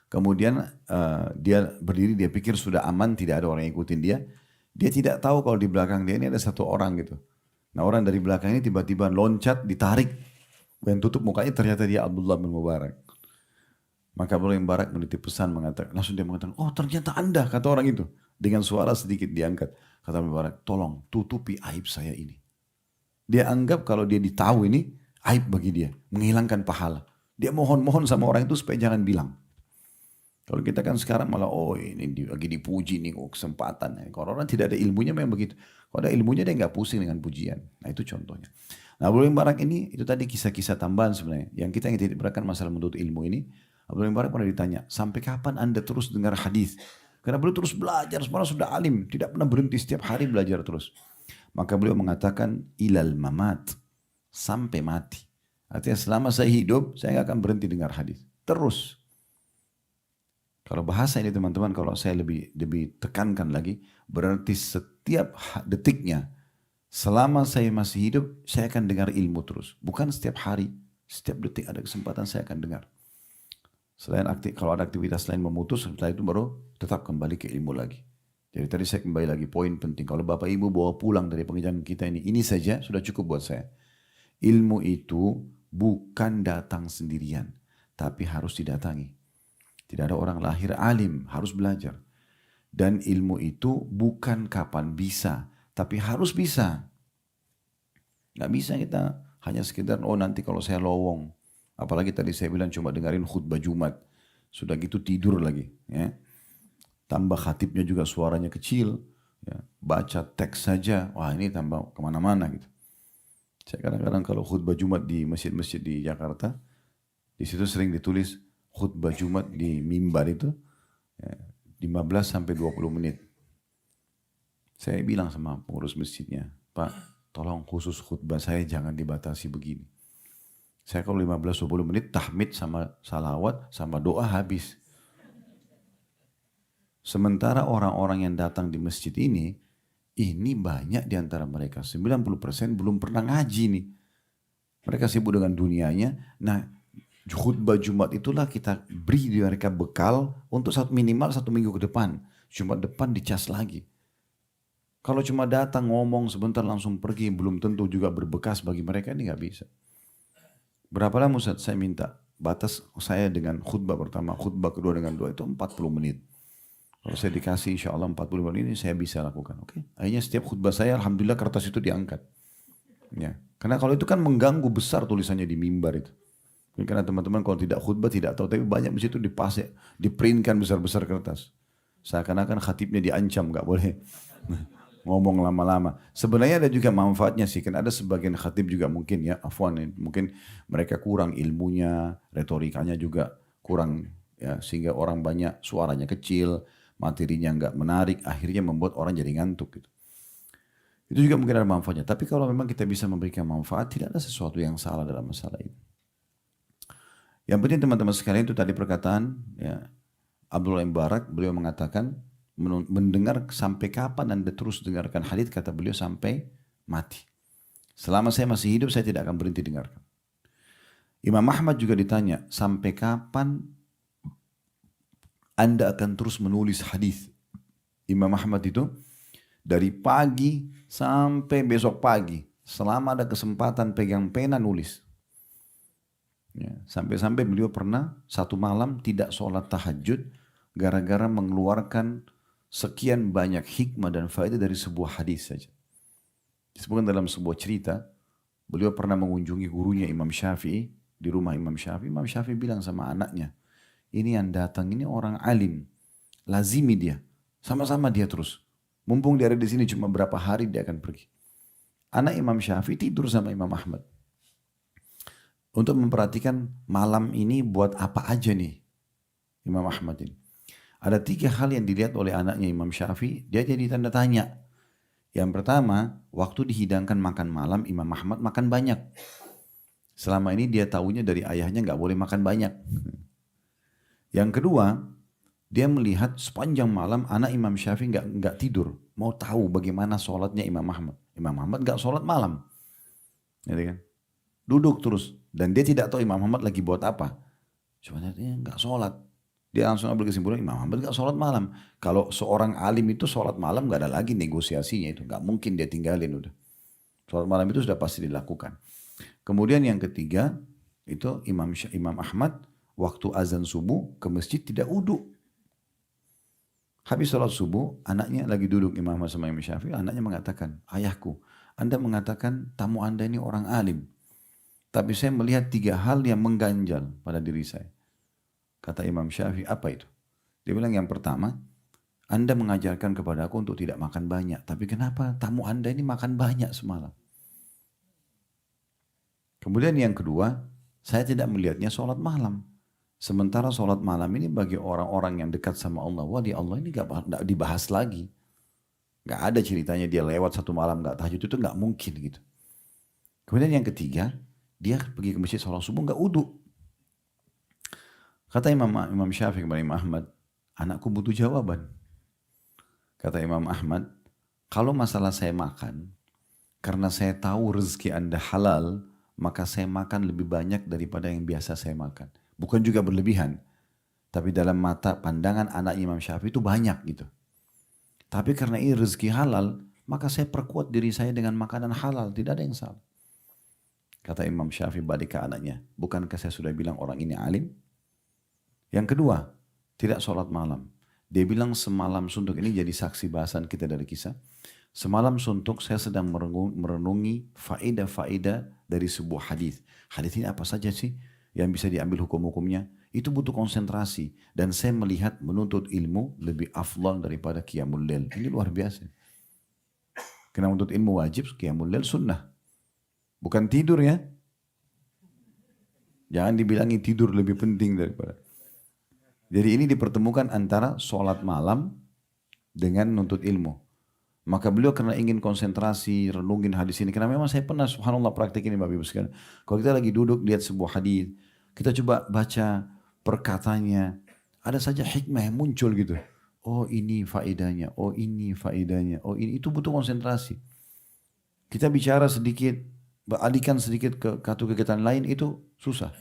kemudian dia berdiri, dia pikir sudah aman, tidak ada orang yang ikutin dia. Dia tidak tahu kalau di belakang dia ini ada satu orang gitu. Nah orang dari belakang ini tiba-tiba loncat, ditarik. Dan tutup mukanya, ternyata dia Abdullah bin Mubarak. Maka Abdullah bin Mubarak menitip pesan, langsung dia mengatakan, oh ternyata Anda, kata orang itu. Dengan suara sedikit diangkat. Kata Abdullah bin Mubarak, tolong tutupi aib saya ini. Dia anggap kalau dia ditahu ini, aib bagi dia, menghilangkan pahala. Dia mohon-mohon sama orang itu supaya jangan bilang. Kalau kita kan sekarang malah, oh ini lagi dipuji nih, oh kesempatan. Kalau orang tidak ada ilmunya memang begitu. Kalau ada ilmunya dia nggak pusing dengan pujian. Nah itu contohnya. Nah Abdul Barak ini, itu tadi kisah-kisah tambahan sebenarnya. Yang kita yang tidak beratkan masalah menuntut ilmu ini, Abdul Barak pernah ditanya, sampai kapan anda terus dengar hadis? Karena beliau terus belajar, sebenarnya sudah alim. Tidak pernah berhenti, setiap hari belajar terus. Maka beliau mengatakan, ilal mamat. Sampai mati. Artinya selama saya hidup, saya nggak akan berhenti dengar hadis. Terus. Kalau bahasa ini teman-teman, kalau saya lebih tekankan lagi, berarti setiap detiknya, selama saya masih hidup, saya akan dengar ilmu terus. Bukan setiap hari, setiap detik ada kesempatan saya akan dengar. Kalau ada aktivitas lain memutus, setelah itu baru tetap kembali ke ilmu lagi. Jadi tadi saya kembali lagi, poin penting. Kalau Bapak Ibu bawa pulang dari pengajian kita ini saja sudah cukup buat saya. Ilmu itu bukan datang sendirian, tapi harus didatangi. Tidak ada orang lahir alim, harus belajar. Dan ilmu itu bukan kapan bisa, tapi harus bisa. Nggak bisa kita hanya sekedar, oh nanti kalau saya lowong. Apalagi tadi saya bilang cuma dengerin khutbah Jumat. Sudah gitu tidur lagi. Ya. Tambah khatibnya juga suaranya kecil. Ya. Baca teks saja, wah ini tambah kemana-mana gitu. Saya kadang-kadang kalau khutbah Jumat di masjid-masjid di Jakarta, di situ sering ditulis, khutbah Jumat di mimbar itu 15 sampai 20 menit. Saya bilang sama pengurus masjidnya, Pak, tolong khusus khutbah saya jangan dibatasi begini. Saya kalau 15-20 menit tahmid sama salawat sama doa habis. Sementara orang-orang yang datang di masjid ini banyak di antara mereka. 90% belum pernah ngaji nih. Mereka sibuk dengan dunianya. Nah, khutbah Jumat itulah kita beri mereka bekal untuk minimal 1 minggu ke depan. Jumat depan dicas lagi. Kalau cuma datang ngomong sebentar langsung pergi, belum tentu juga berbekas bagi mereka, ini nggak bisa. Berapa lama Ustaz saya minta? Batas saya dengan khutbah pertama, khutbah kedua dengan doa itu 40 menit. Kalau saya dikasih insya Allah 40 menit ini saya bisa lakukan. Oke. Akhirnya setiap khutbah saya Alhamdulillah kertas itu diangkat. Ya. Karena kalau itu kan mengganggu besar tulisannya di mimbar itu. Karena teman-teman kalau tidak khutbah tidak tahu, tapi banyak di situ dipasek, diprintkan besar-besar kertas. Seakan-akan khatibnya diancam, nggak boleh ngomong lama-lama. Sebenarnya ada juga manfaatnya sih, kan ada sebagian khatib juga mungkin ya, afwan, mungkin mereka kurang ilmunya, retorikanya juga kurang ya, sehingga orang banyak suaranya kecil, materinya nggak menarik, akhirnya membuat orang jadi ngantuk gitu. Itu juga mungkin ada manfaatnya. Tapi kalau memang kita bisa memberikan manfaat, tidak ada sesuatu yang salah dalam masalah ini. Yang penting teman-teman sekalian itu tadi perkataan ya, Abdullah bin Barak, beliau mengatakan mendengar sampai kapan anda terus dengarkan hadits, kata beliau sampai mati. Selama saya masih hidup saya tidak akan berhenti dengarkan. Imam Ahmad juga ditanya, sampai kapan anda akan terus menulis hadis? Imam Ahmad itu dari pagi sampai besok pagi, selama ada kesempatan pegang pena nulis. Ya, sampai-sampai beliau pernah satu malam tidak sholat tahajud gara-gara mengeluarkan sekian banyak hikmah dan faedah dari sebuah hadis saja. Disebutkan dalam sebuah cerita, beliau pernah mengunjungi gurunya Imam Syafi'i di rumah Imam Syafi'i. Imam Syafi'i bilang sama anaknya, ini yang datang ini orang alim, lazimi dia, sama-sama dia terus. Mumpung dia ada di sini cuma berapa hari dia akan pergi. Anak Imam Syafi'i tidur sama Imam Ahmad. Untuk memperhatikan malam ini buat apa aja nih Imam Ahmad ini. Ada 3 hal yang dilihat oleh anaknya Imam Syafi'i, dia jadi tanda tanya. Yang pertama, waktu dihidangkan makan malam, Imam Ahmad makan banyak. Selama ini dia tahunya dari ayahnya nggak boleh makan banyak. Yang kedua, dia melihat sepanjang malam anak Imam Syafi'i nggak tidur, mau tahu bagaimana sholatnya Imam Ahmad. Imam Ahmad nggak sholat malam, gitu kan? Duduk terus. Dan dia tidak tahu Imam Ahmad lagi buat apa. Cuma dia nggak sholat. Dia langsung ambil kesimpulan Imam Ahmad nggak sholat malam. Kalau seorang alim itu sholat malam nggak ada lagi negosiasinya itu. Nggak mungkin dia tinggalin udah. Sholat malam itu sudah pasti dilakukan. Kemudian yang ketiga itu Imam Ahmad waktu azan subuh ke masjid tidak uduk. Habis sholat subuh anaknya lagi duduk Imam Ahmad sama Imam Syafi'i. Anaknya mengatakan, ayahku, Anda mengatakan tamu Anda ini orang alim. Tapi saya melihat 3 hal yang mengganjal pada diri saya. Kata Imam Syafi'i, apa itu? Dia bilang yang pertama, Anda mengajarkan kepada aku untuk tidak makan banyak. Tapi kenapa tamu Anda ini makan banyak semalam? Kemudian yang kedua, saya tidak melihatnya sholat malam. Sementara sholat malam ini bagi orang-orang yang dekat sama Allah, wah di Allah ini gak dibahas lagi. Gak ada ceritanya dia lewat satu malam gak tahajud, itu gak mungkin gitu. Kemudian yang ketiga, dia pergi ke masjid sholat subuh gak uduk. Kata Imam Syafi'i kepada Imam Ahmad, anakku butuh jawaban. Kata Imam Ahmad, kalau masalah saya makan, karena saya tahu rezeki Anda halal, maka saya makan lebih banyak daripada yang biasa saya makan. Bukan juga berlebihan, tapi dalam mata pandangan anak Imam Syafi'i itu banyak gitu. Tapi karena ini rezeki halal, maka saya perkuat diri saya dengan makanan halal, tidak ada yang salah. Kata Imam Syafi'i balik ke anaknya, bukankah saya sudah bilang orang ini alim? Yang kedua, tidak sholat malam. Dia bilang semalam suntuk, ini jadi saksi bahasan kita dari kisah. Semalam suntuk saya sedang merenungi faedah-faedah dari sebuah hadis. Hadis ini apa saja sih yang bisa diambil hukum-hukumnya? Itu butuh konsentrasi. Dan saya melihat menuntut ilmu lebih afdal daripada qiyamul lail. Ini luar biasa. Karena menuntut ilmu wajib, qiyamul lail sunnah. Bukan tidur ya. Jangan dibilangi tidur lebih penting daripada. Jadi ini dipertemukan antara sholat malam dengan nuntut ilmu. Maka beliau karena ingin konsentrasi, renungin hadis ini. Karena memang saya pernah subhanallah praktik ini Bapak Ibu sekalian. Kalau kita lagi duduk lihat sebuah hadis, kita coba baca perkataannya. Ada saja hikmah yang muncul gitu. Oh ini faedahnya, oh ini faedahnya, oh ini. Itu butuh konsentrasi. Kita bicara sedikit, beralihkan sedikit ke satu kegiatan lain itu susah.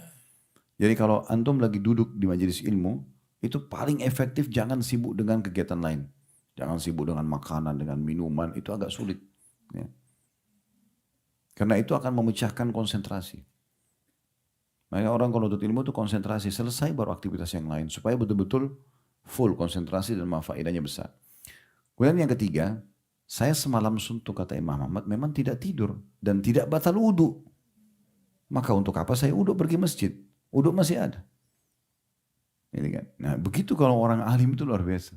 Jadi kalau antum lagi duduk di majelis ilmu, itu paling efektif jangan sibuk dengan kegiatan lain. Jangan sibuk dengan makanan, dengan minuman, itu agak sulit. Ya. Karena itu akan memecahkan konsentrasi. Makanya orang kalau nuntut ilmu itu konsentrasi, selesai baru aktivitas yang lain. Supaya betul-betul full konsentrasi dan faedahnya besar. Kemudian yang ketiga, saya semalam suntuk kata Imam Ahmad memang tidak tidur dan tidak batal wudu. Maka untuk apa saya wudu pergi masjid? Wudu masih ada. Ini kan. Nah begitu kalau orang alim itu luar biasa.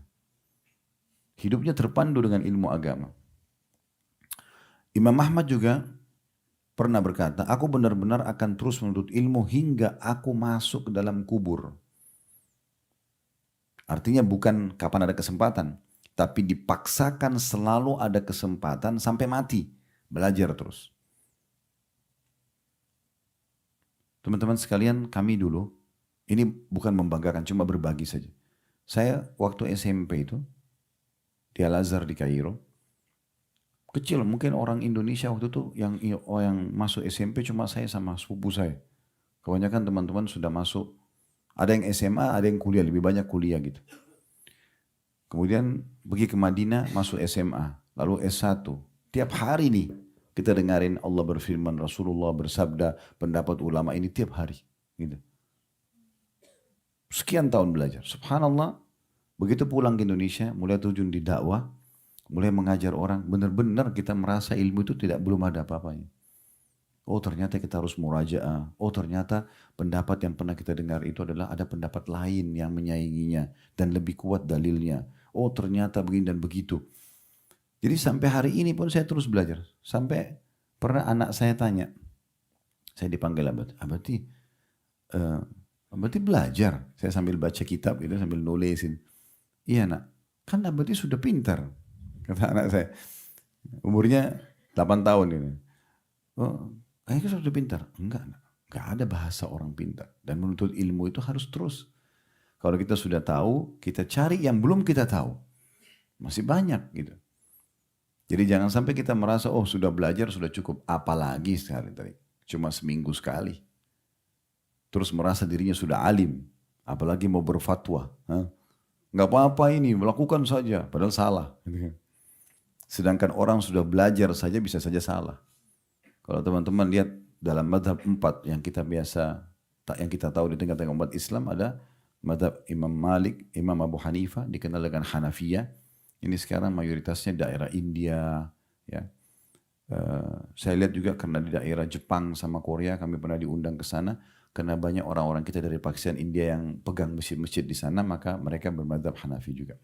Hidupnya terpandu dengan ilmu agama. Imam Ahmad juga pernah berkata, aku benar-benar akan terus menuntut ilmu hingga aku masuk ke dalam kubur. Artinya bukan kapan ada kesempatan, tapi dipaksakan selalu ada kesempatan sampai mati. Belajar terus. Teman-teman sekalian, kami dulu, ini bukan membanggakan, cuma berbagi saja. Saya waktu SMP itu, di Al-Azhar di Kairo, kecil mungkin orang Indonesia waktu itu yang masuk SMP cuma saya sama sepupu saya. Kebanyakan teman-teman sudah masuk, ada yang SMA, ada yang kuliah, lebih banyak kuliah gitu. Kemudian pergi ke Madinah, masuk SMA, lalu S1. Tiap hari nih kita dengarin Allah berfirman, Rasulullah bersabda, pendapat ulama ini tiap hari. Gitu. Sekian tahun belajar. Subhanallah, begitu pulang ke Indonesia, mulai terjun di dakwah, mulai mengajar orang, benar-benar kita merasa ilmu itu belum ada apa-apanya. Oh ternyata kita harus murajaah. Oh ternyata pendapat yang pernah kita dengar itu adalah ada pendapat lain yang menyainginya dan lebih kuat dalilnya. Oh ternyata begini dan begitu. Jadi sampai hari ini pun saya terus belajar. Sampai pernah anak saya tanya, saya dipanggil Abati, Abati belajar. Saya sambil baca kitab itu sambil nulisin. Iya nak, kan Abati sudah pintar. Kata anak saya. Umurnya 8 tahun ini. Oh, kayaknya sudah pintar. Enggak ada bahasa orang pintar. Dan menuntut ilmu itu harus terus. Kalau kita sudah tahu, kita cari yang belum kita tahu. Masih banyak gitu. Jadi jangan sampai kita merasa, oh sudah belajar, sudah cukup. Apalagi sekali tadi. Cuma seminggu sekali. Terus merasa dirinya sudah alim. Apalagi mau berfatwa. Nggak apa-apa ini, melakukan saja. Padahal salah. Sedangkan orang sudah belajar saja bisa saja salah. Kalau teman-teman lihat dalam madhab 4 yang kita tahu di tengah-tengah umat Islam ada madhab Imam Malik, Imam Abu Hanifah, dikenal dengan Hanafiyah. Ini sekarang mayoritasnya daerah India. Ya. Saya lihat juga karena di daerah Jepang sama Korea kami pernah diundang ke sana. karena banyak orang-orang kita dari Pakistan, India yang pegang masjid-masjid di sana, maka mereka bermadzhab Hanafi juga.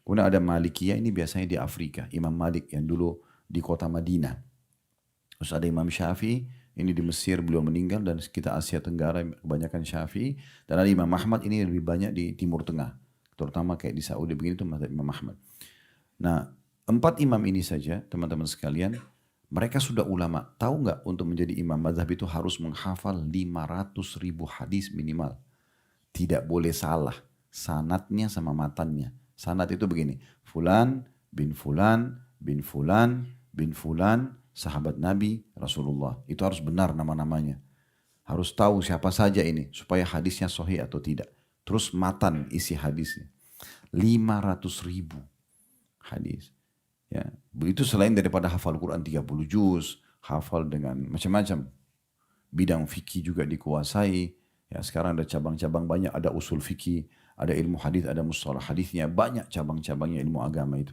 Kemudian ada Malikiyah, ini biasanya di Afrika, Imam Malik yang dulu di kota Madinah. Terus ada Imam Syafi'i, ini di Mesir beliau meninggal, dan kita Asia Tenggara kebanyakan Syafi'i. Dan ada Imam Ahmad, ini lebih banyak di Timur Tengah, terutama kayak di Saudi begini tuh mazhab Imam Ahmad. Nah, 4 imam ini saja teman-teman sekalian, mereka sudah ulama. Tahu nggak untuk menjadi imam mazhab itu harus menghafal 500.000 hadis minimal. Tidak boleh salah sanatnya sama matannya. Sanat itu begini, Fulan bin Fulan bin Fulan bin Fulan, sahabat Nabi Rasulullah. Itu harus benar nama-namanya. Harus tahu siapa saja ini supaya hadisnya sahih atau tidak. Terus matan isi hadisnya. 500.000 hadis. Ya, itu selain daripada hafal Quran 30 juz, hafal dengan macam-macam. Bidang fikih juga dikuasai. Ya, sekarang ada cabang-cabang banyak, ada usul fikih, ada ilmu hadis, ada mustalah hadisnya, banyak cabang-cabangnya ilmu agama itu.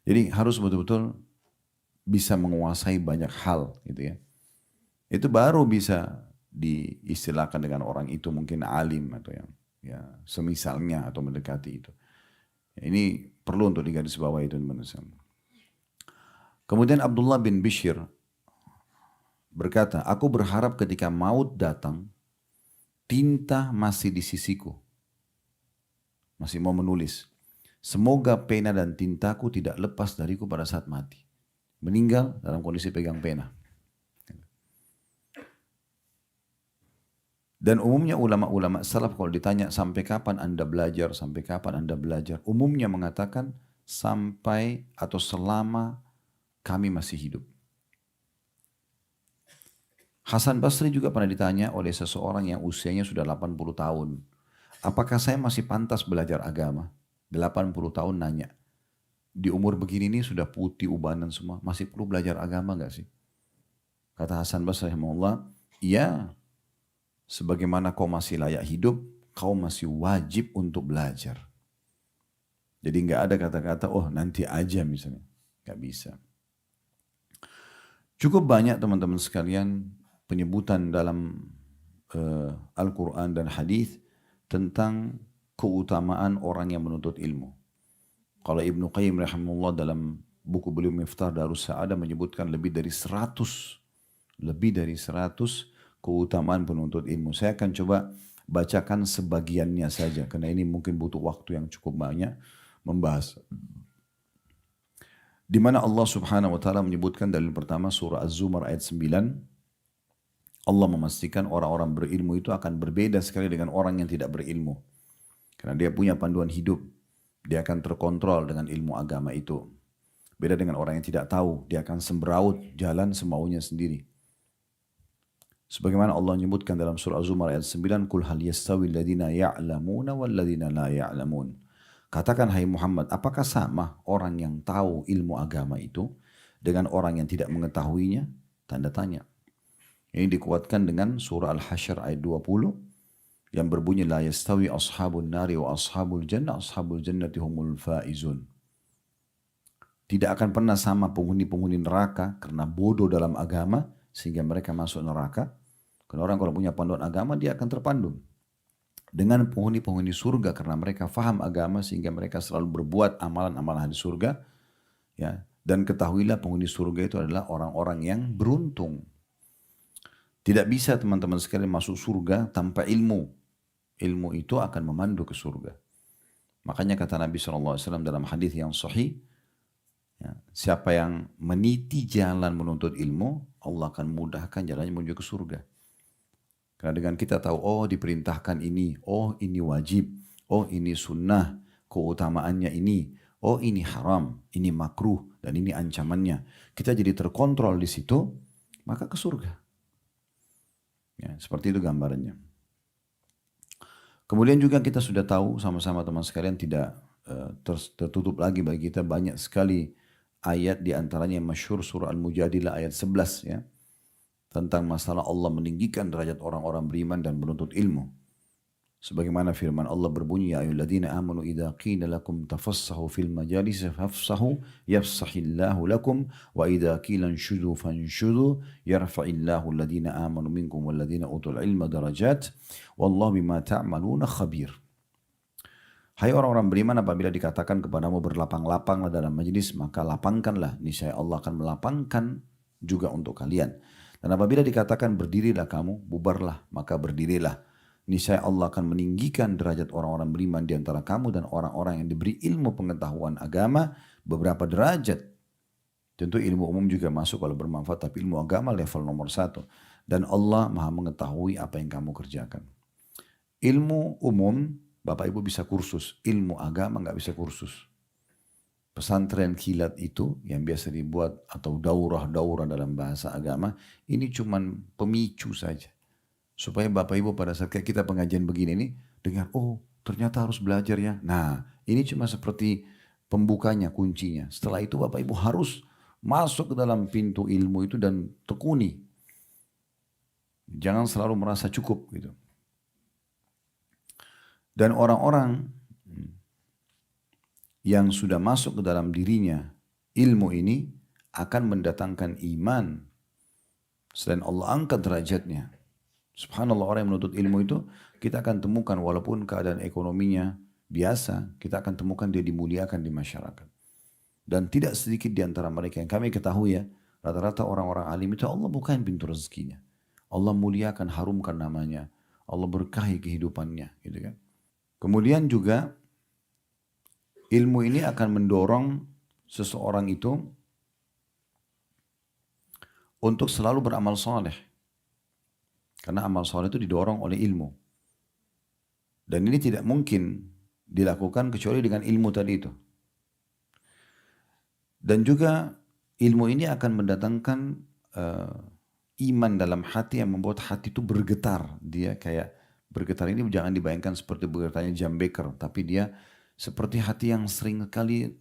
Jadi harus betul-betul bisa menguasai banyak hal gitu ya. Itu baru bisa diistilahkan dengan orang itu mungkin alim atau yang ya semisalnya atau mendekati itu. Ya, ini perlu untuk digarisbawahi itu teman-teman. Kemudian Abdullah bin Bishr berkata, aku berharap ketika maut datang, tinta masih di sisiku. Masih mau menulis. Semoga pena dan tintaku tidak lepas dariku pada saat mati. Meninggal dalam kondisi pegang pena. Dan umumnya ulama-ulama salaf kalau ditanya sampai kapan Anda belajar, sampai kapan Anda belajar, umumnya mengatakan sampai atau selama kami masih hidup. Hasan Basri juga pernah ditanya oleh seseorang yang usianya sudah 80 tahun. Apakah saya masih pantas belajar agama? 80 tahun nanya. Di umur begini ini sudah putih ubanan semua. Masih perlu belajar agama gak sih? Kata Hasan Basri rahimahullah, iya. Sebagaimana kau masih layak hidup, kau masih wajib untuk belajar. Jadi gak ada kata-kata, oh nanti aja misalnya. Gak bisa. Cukup banyak teman-teman sekalian penyebutan dalam Al-Quran dan hadis tentang keutamaan orang yang menuntut ilmu. Kalau Ibnu Qayyim rahimahullah dalam buku beliau Miftah Darus Sa'adah menyebutkan lebih dari 100 keutamaan penuntut ilmu. Saya akan coba bacakan sebagiannya saja karena ini mungkin butuh waktu yang cukup banyak membahas. Di mana Allah Subhanahu wa taala menyebutkan dalil pertama surah Az-Zumar ayat 9, Allah memastikan orang-orang berilmu itu akan berbeda sekali dengan orang yang tidak berilmu. Karena dia punya panduan hidup, dia akan terkontrol dengan ilmu agama itu. Beda dengan orang yang tidak tahu, dia akan sembraut jalan semaunya sendiri. Sebagaimana Allah menyebutkan dalam surah Az-Zumar ayat 9, "Qul hal yastawi alladziina ya'lamuna wal ladziina la ya'lamun." Katakan hai Muhammad, apakah sama orang yang tahu ilmu agama itu dengan orang yang tidak mengetahuinya? Tanda tanya. Ini dikuatkan dengan surah Al-Hasyr ayat 20 yang berbunyi la yastawi ashabun nari wa ashabul jannati humul faizun. Tidak akan pernah sama penghuni-penghuni neraka karena bodoh dalam agama sehingga mereka masuk neraka. Karena orang kalau punya panduan agama dia akan terpandu. Dengan penghuni-penghuni surga karena mereka faham agama sehingga mereka selalu berbuat amalan-amalan di surga. Ya, dan ketahuilah penghuni surga itu adalah orang-orang yang beruntung. Tidak bisa teman-teman sekalian masuk surga tanpa ilmu. Ilmu itu akan memandu ke surga. Makanya kata Nabi SAW dalam hadis yang sahih, ya, siapa yang meniti jalan menuntut ilmu, Allah akan mudahkan jalannya menuju ke surga. Karena dengan kita tahu, oh diperintahkan ini, oh ini wajib, oh ini sunnah, keutamaannya ini, oh ini haram, ini makruh, dan ini ancamannya. Kita jadi terkontrol di situ, maka ke surga. Ya, seperti itu gambarannya. Kemudian juga kita sudah tahu sama-sama teman sekalian tidak tertutup lagi bagi kita banyak sekali ayat di antaranya yang masyhur surah Al-Mujadilah ayat 11 ya. Tentang masalah Allah meninggikan derajat orang-orang beriman dan menuntut ilmu. Sebagaimana firman Allah berbunyi, ya ayyuhalladzina amanu idza qila lakum tafassahu fil majalis fafsahu yafsahillahu lakum wa idza qila anshudu fanshudu yarfa'illahu alladzina amanu minkum walladzina utul ilma darajat wallahu bima ta'maluna khabir. Hai orang-orang beriman, apabila dikatakan kepadamu berlapang-lapanglah dalam majlis, maka lapangkanlah, niscaya Allah akan melapangkan juga untuk kalian. Dan apabila dikatakan berdirilah kamu, bubarlah, maka berdirilah. Niscaya Allah akan meninggikan derajat orang-orang beriman di antara kamu dan orang-orang yang diberi ilmu pengetahuan agama beberapa derajat. Tentu ilmu umum juga masuk kalau bermanfaat, tapi ilmu agama level nomor 1. Dan Allah maha mengetahui apa yang kamu kerjakan. Ilmu umum, Bapak Ibu bisa kursus, ilmu agama nggak bisa kursus. Pesantren kilat itu yang biasa dibuat atau daurah-daurah dalam bahasa agama, ini cuman pemicu saja. Supaya Bapak Ibu pada saat kita pengajian begini nih, dengar, oh ternyata harus belajar ya. Nah ini cuma seperti pembukanya, kuncinya. Setelah itu Bapak Ibu harus masuk ke dalam pintu ilmu itu dan tekuni. Jangan selalu merasa cukup gitu. Dan orang-orang yang sudah masuk ke dalam dirinya ilmu ini akan mendatangkan iman. Selain Allah angkat derajatnya. Subhanallah, orang yang menuntut ilmu itu kita akan temukan walaupun keadaan ekonominya biasa, kita akan temukan dia dimuliakan di masyarakat. Dan tidak sedikit di antara mereka yang kami ketahui ya, rata-rata orang-orang alim itu Allah bukain pintu rezekinya. Allah muliakan, harumkan namanya. Allah berkahi kehidupannya gitu kan. Kemudian juga ilmu ini akan mendorong seseorang itu untuk selalu beramal soleh. Karena amal soleh itu didorong oleh ilmu. Dan ini tidak mungkin dilakukan kecuali dengan ilmu tadi itu. Dan juga ilmu ini akan mendatangkan iman dalam hati yang membuat hati itu bergetar. Dia kayak bergetar ini jangan dibayangkan seperti bergetarnya jam beker, tapi dia seperti hati yang sering kali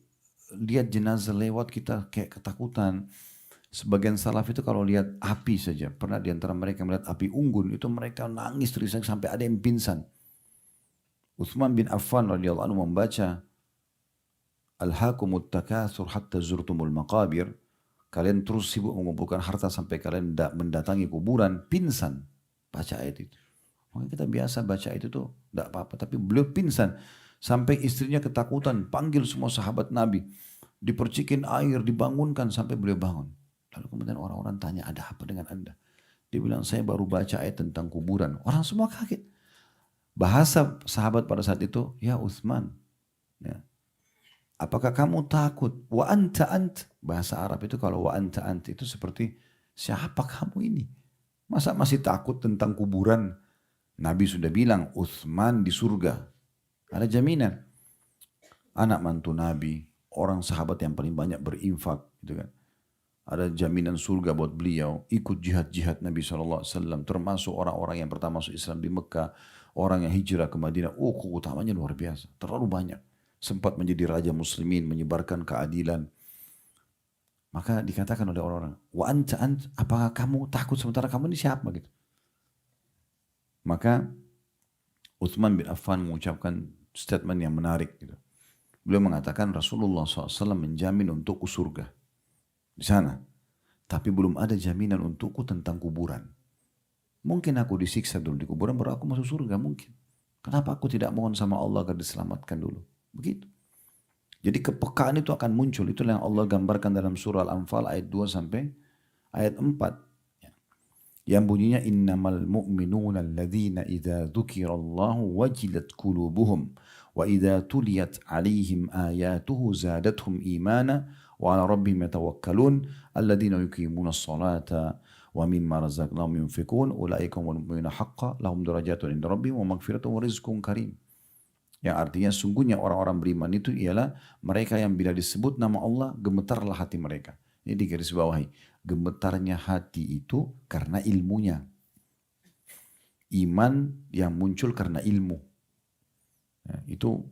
lihat jenazah lewat kita kayak ketakutan. Sebagian salaf itu kalau lihat api saja, pernah di antara mereka melihat api unggun, itu mereka nangis terisak sampai ada yang pingsan. Utsman bin Affan radhiyallahu anhu membaca Alhaakumut takatsur hatta zurtumul maqabir. Kalian terus sibuk mengumpulkan harta sampai kalian mendatangi kuburan, pingsan. Baca ayat itu. Maka kita biasa baca itu tuh tidak apa-apa, tapi beliau pingsan sampai istrinya ketakutan, panggil semua sahabat Nabi, dipercikin air, dibangunkan sampai beliau bangun. Lalu kemudian orang-orang tanya, ada apa dengan anda? Dia bilang, saya baru baca ayat tentang kuburan. Orang semua kaget. Bahasa sahabat pada saat itu, ya Utsman, ya, apakah kamu takut? Wa anta ant. Bahasa Arab itu kalau wa anta ant itu seperti siapa kamu ini? Masa masih takut tentang kuburan? Nabi sudah bilang Utsman di surga. Ada jaminan. Anak mantu Nabi, orang sahabat yang paling banyak berinfak, gitu kan. Ada jaminan surga buat beliau, ikut jihad-jihad Nabi SAW, termasuk orang-orang yang pertama masuk Islam di Mekah, orang yang hijrah ke Madinah. Oh, keutamanya luar biasa, terlalu banyak. Sempat menjadi raja muslimin, menyebarkan keadilan. Maka dikatakan oleh orang-orang, wa anta ant, apakah kamu takut sementara kamu ini siapa gitu? Maka Utsman bin Affan mengucapkan statement yang menarik gitu. Beliau mengatakan Rasulullah SAW menjamin untukku surga di sana, tapi belum ada jaminan untukku tentang kuburan. Mungkin aku disiksa dulu di kuburan baru aku masuk surga mungkin. Kenapa aku tidak mohon sama Allah agar diselamatkan dulu? Begitu. Jadi kepekaan itu akan muncul. Itulah yang Allah gambarkan dalam surah Al-Anfal ayat 2 sampai ayat 4. Yang bunyinya innamal mu'minuna alladhina idza dzukirallahu wajilat qulubuhum wa idza tuliyat alaihim ayatuhu zadatuhum imana wa ala rabbihim yatawakkalun alladhina yuqimuna as-salata wa mimma razaqnahum yunfikun ulaika humul mu'minuna haqqan lahum darajatun inda rabbihim wa maghfiratun wa rizqun karim. Yang artinya sungguhnya orang-orang beriman itu ialah mereka yang bila disebut nama Allah gemetarlah hati mereka. Ini di garis bawahi. Gemetarnya hati itu karena ilmunya. Iman yang muncul karena ilmu. Ya, itu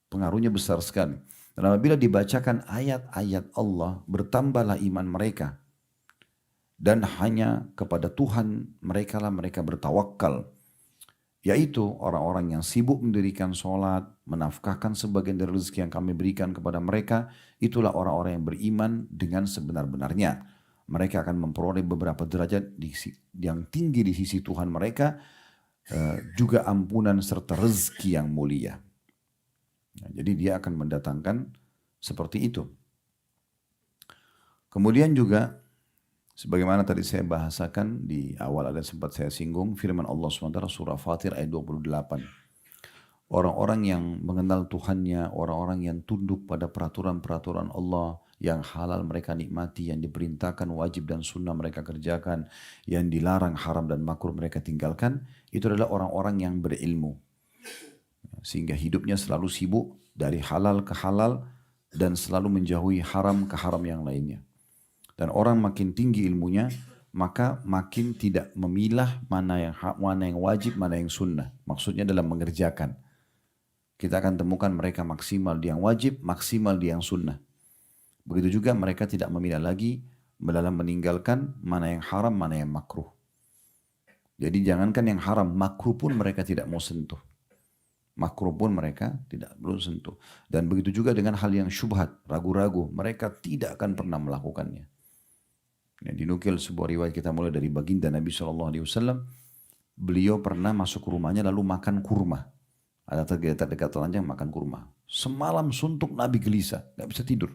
pengaruhnya besar sekali. Dan apabila dibacakan ayat-ayat Allah, bertambahlah iman mereka. Dan hanya kepada Tuhan mereka lah mereka bertawakal. Yaitu orang-orang yang sibuk mendirikan sholat, menafkahkan sebagian dari rezeki yang kami berikan kepada mereka, itulah orang-orang yang beriman dengan sebenar-benarnya. Mereka akan memperoleh beberapa derajat yang tinggi di sisi Tuhan mereka, juga ampunan serta rezeki yang mulia. Nah, jadi dia akan mendatangkan seperti itu. Kemudian juga sebagaimana tadi saya bahasakan di awal, ada sempat saya singgung firman Allah SWT surah Fatir ayat 28. Orang-orang yang mengenal Tuhannya, orang-orang yang tunduk pada peraturan-peraturan Allah, yang halal mereka nikmati, yang diperintahkan wajib dan sunnah mereka kerjakan, yang dilarang haram dan makruh mereka tinggalkan, itu adalah orang-orang yang berilmu. Sehingga hidupnya selalu sibuk dari halal ke halal dan selalu menjauhi haram ke haram yang lainnya. Dan orang makin tinggi ilmunya, maka makin tidak memilah mana yang wajib, mana yang sunnah. Maksudnya dalam mengerjakan. Kita akan temukan mereka maksimal di yang wajib, maksimal di yang sunnah. Begitu juga mereka tidak memilah lagi dalam meninggalkan mana yang haram, mana yang makruh. Jadi jangankan yang haram, makruh pun mereka tidak mau sentuh. Makruh pun mereka tidak perlu sentuh. Dan begitu juga dengan hal yang syubhat, ragu-ragu, mereka tidak akan pernah melakukannya. Yang dinukil sebuah riwayat kita mulai dari baginda Nabi SAW, beliau pernah masuk ke rumahnya lalu makan kurma. Ada tergeletak dekat telanjang makan kurma. Semalam suntuk Nabi gelisah, gak bisa tidur.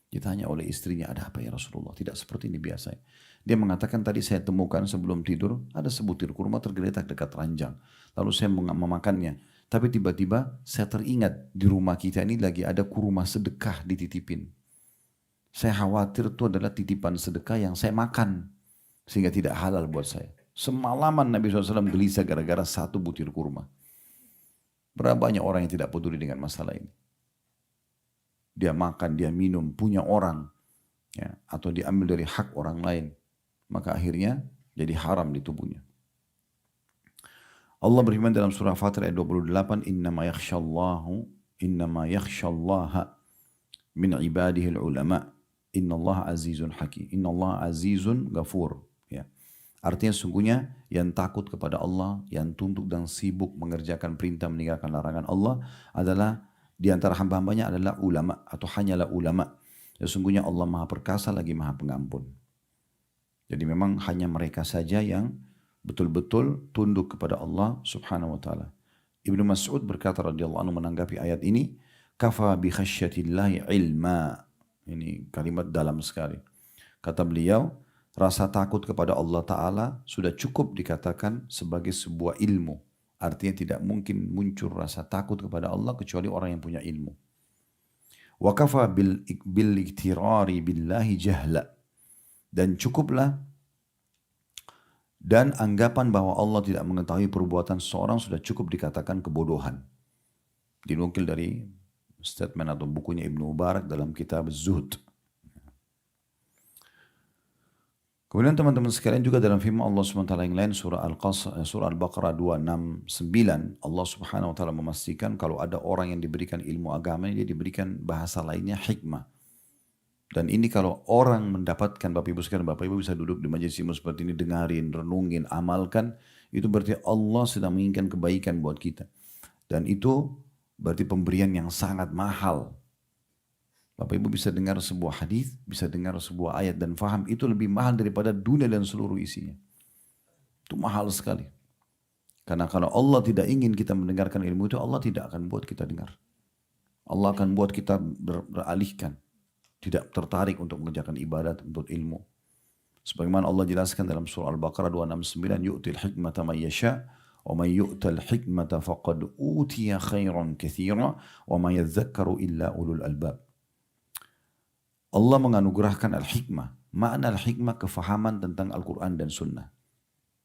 Ditanya oleh istrinya, ada apa ya Rasulullah? Tidak seperti ini biasanya. Dia mengatakan, tadi saya temukan sebelum tidur, ada sebutir kurma tergeletak dekat ranjang. Lalu saya memakannya. Tapi tiba-tiba saya teringat di rumah kita ini lagi ada kurma sedekah dititipin. Saya khawatir itu adalah titipan sedekah yang saya makan. Sehingga tidak halal buat saya. Semalaman Nabi SAW gelisah gara-gara satu butir kurma. Berapa banyak orang yang tidak peduli dengan masalah ini. Dia makan, dia minum, punya orang. Ya, atau diambil dari hak orang lain. Maka akhirnya jadi haram di tubuhnya. Allah berfirman dalam surah Fatir ayat 28, innama yakhshallaha min ibadihi ulama, innallaha azizun hakim, innallaha azizun ghafur. Ya. Artinya sungguhnya yang takut kepada Allah, yang tunduk dan sibuk mengerjakan perintah meninggalkan larangan Allah adalah di antara hamba-hambanya adalah ulama atau hanyalah ulama. Sesungguhnya Allah Maha Perkasa lagi Maha Pengampun. Jadi memang hanya mereka saja yang betul-betul tunduk kepada Allah Subhanahu wa taala. Ibnu Mas'ud berkata radhiyallahu anhu menanggapi ayat ini, kafa bi khasyatillahi ilma. Ini kalimat dalam sekali. Kata beliau, rasa takut kepada Allah taala sudah cukup dikatakan sebagai sebuah ilmu. Artinya tidak mungkin muncul rasa takut kepada Allah kecuali orang yang punya ilmu. Wa kafa bil iktirari billahi jahla. Dan cukuplah dan anggapan bahwa Allah tidak mengetahui perbuatan seseorang sudah cukup dikatakan kebodohan. Dinukil dari statement atau bukunya Ibnu Mubarak dalam kitab Zuhd. Kemudian teman-teman sekalian juga dalam firman Allah SWT yang lain surah Al-Baqarah 269 Allah Subhanahu wa taala memastikan kalau ada orang yang diberikan ilmu agama dia diberikan bahasa lainnya hikmah. Dan ini kalau orang mendapatkan, Bapak Ibu sekalian, Bapak Ibu bisa duduk di majelis ilmu seperti ini, dengarin, renungin, amalkan, itu berarti Allah sedang menginginkan kebaikan buat kita. Dan itu berarti pemberian yang sangat mahal. Bapak Ibu bisa dengar sebuah hadis, bisa dengar sebuah ayat dan faham, itu lebih mahal daripada dunia dan seluruh isinya. Itu mahal sekali. Karena kalau Allah tidak ingin kita mendengarkan ilmu itu, Allah tidak akan buat kita dengar. Allah akan buat kita beralihkan. Tidak tertarik untuk mengerjakan ibadat, untuk ilmu. Sebagaimana Allah jelaskan dalam surah Al-Baqarah 269, yu'til hikmata man yasha' wa man yu'tal hikmata faqad utiya khairan katsira wa ma yadhakkaru illa ulul albab. Allah menganugerahkan al-hikmah. Makna al-hikmah kefahaman tentang Al-Quran dan Sunnah.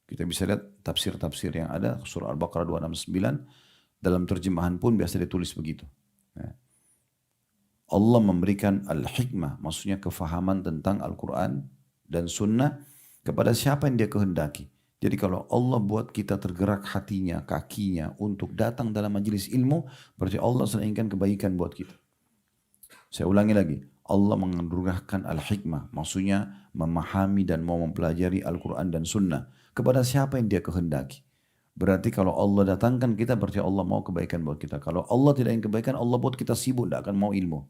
Kita bisa lihat tafsir-tafsir yang ada, surah Al-Baqarah 269, dalam terjemahan pun biasa ditulis begitu. Ya. Allah memberikan al-hikmah, maksudnya kefahaman tentang Al-Quran dan Sunnah kepada siapa yang dia kehendaki. Jadi kalau Allah buat kita tergerak hatinya, kakinya untuk datang dalam majelis ilmu, berarti Allah sedang inginkan kebaikan buat kita. Saya ulangi lagi, Allah menganugerahkan al-hikmah, maksudnya memahami dan mau mempelajari Al-Quran dan Sunnah kepada siapa yang dia kehendaki. Berarti kalau Allah datangkan kita, berarti Allah mau kebaikan buat kita. Kalau Allah tidak ingin kebaikan, Allah buat kita sibuk, tidak akan mau ilmu.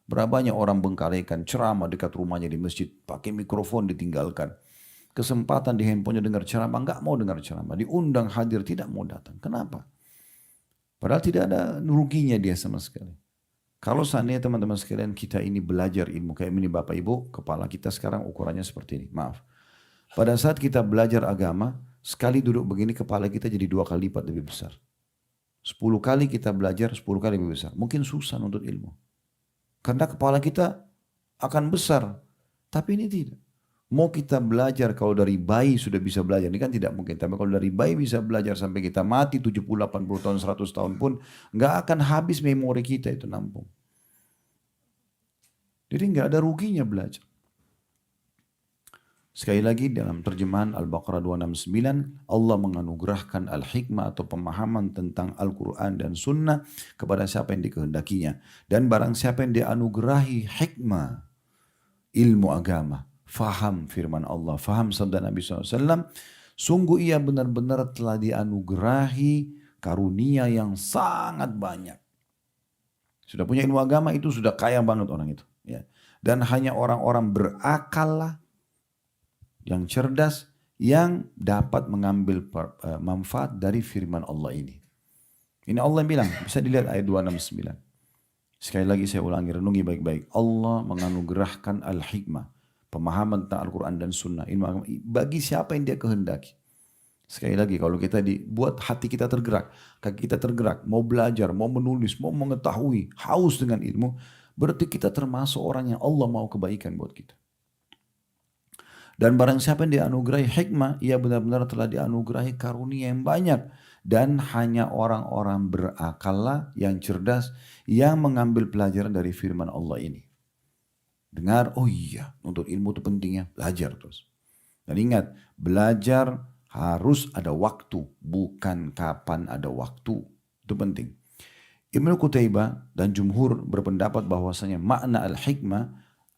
Berapa banyak orang bengkalikan ceramah dekat rumahnya di masjid, pakai mikrofon ditinggalkan. Kesempatan di handphonenya dengar ceramah, nggak mau dengar ceramah. Diundang hadir, tidak mau datang. Kenapa? Padahal tidak ada ruginya dia sama sekali. Kalau seandainya teman-teman sekalian kita ini belajar ilmu, kayak ini Bapak Ibu, kepala kita sekarang ukurannya seperti ini, maaf. Pada saat kita belajar agama, sekali duduk begini kepala kita jadi 2 kali lipat lebih besar. 10 kali kita belajar, 10 kali lebih besar. Mungkin susah untuk ilmu. Karena kepala kita akan besar. Tapi ini tidak. Mau kita belajar kalau dari bayi sudah bisa belajar. Ini kan tidak mungkin. Tapi kalau dari bayi bisa belajar sampai kita mati 70, 80 tahun, 100 tahun pun. Nggak akan habis memori kita itu nampung. Jadi nggak ada ruginya belajar. Sekali lagi dalam terjemahan Al-Baqarah 269, Allah menganugerahkan al-hikmah atau pemahaman tentang Al-Quran dan Sunnah kepada siapa yang dikehendakinya. Dan barang siapa yang dianugerahi hikmah, ilmu agama, faham firman Allah, faham sabda Nabi SAW, sungguh ia benar-benar telah dianugerahi karunia yang sangat banyak. Sudah punya ilmu agama itu sudah kaya banget orang itu. Ya. Dan hanya orang-orang berakal lah, yang cerdas, yang dapat mengambil manfaat dari firman Allah ini. Ini Allah yang bilang, bisa dilihat ayat 269. Sekali lagi saya ulangi, renungi baik-baik. Allah menganugerahkan al-hikmah, pemahaman tentang Al-Quran dan Sunnah, ilmu agama, bagi siapa yang dia kehendaki. Sekali lagi, kalau kita dibuat hati kita tergerak, kaki kita tergerak, mau belajar, mau menulis, mau mengetahui, haus dengan ilmu, berarti kita termasuk orang yang Allah mau kebaikan buat kita. Dan barang siapa yang dianugerahi hikmah, ia benar-benar telah dianugerahi karunia yang banyak. Dan hanya orang-orang berakallah yang cerdas yang mengambil pelajaran dari firman Allah ini. Dengar, oh iya, untuk ilmu itu pentingnya, belajar terus. Dan ingat, belajar harus ada waktu, bukan kapan ada waktu. Itu penting. Ibnu Qutaibah dan jumhur berpendapat bahwasanya makna al-hikmah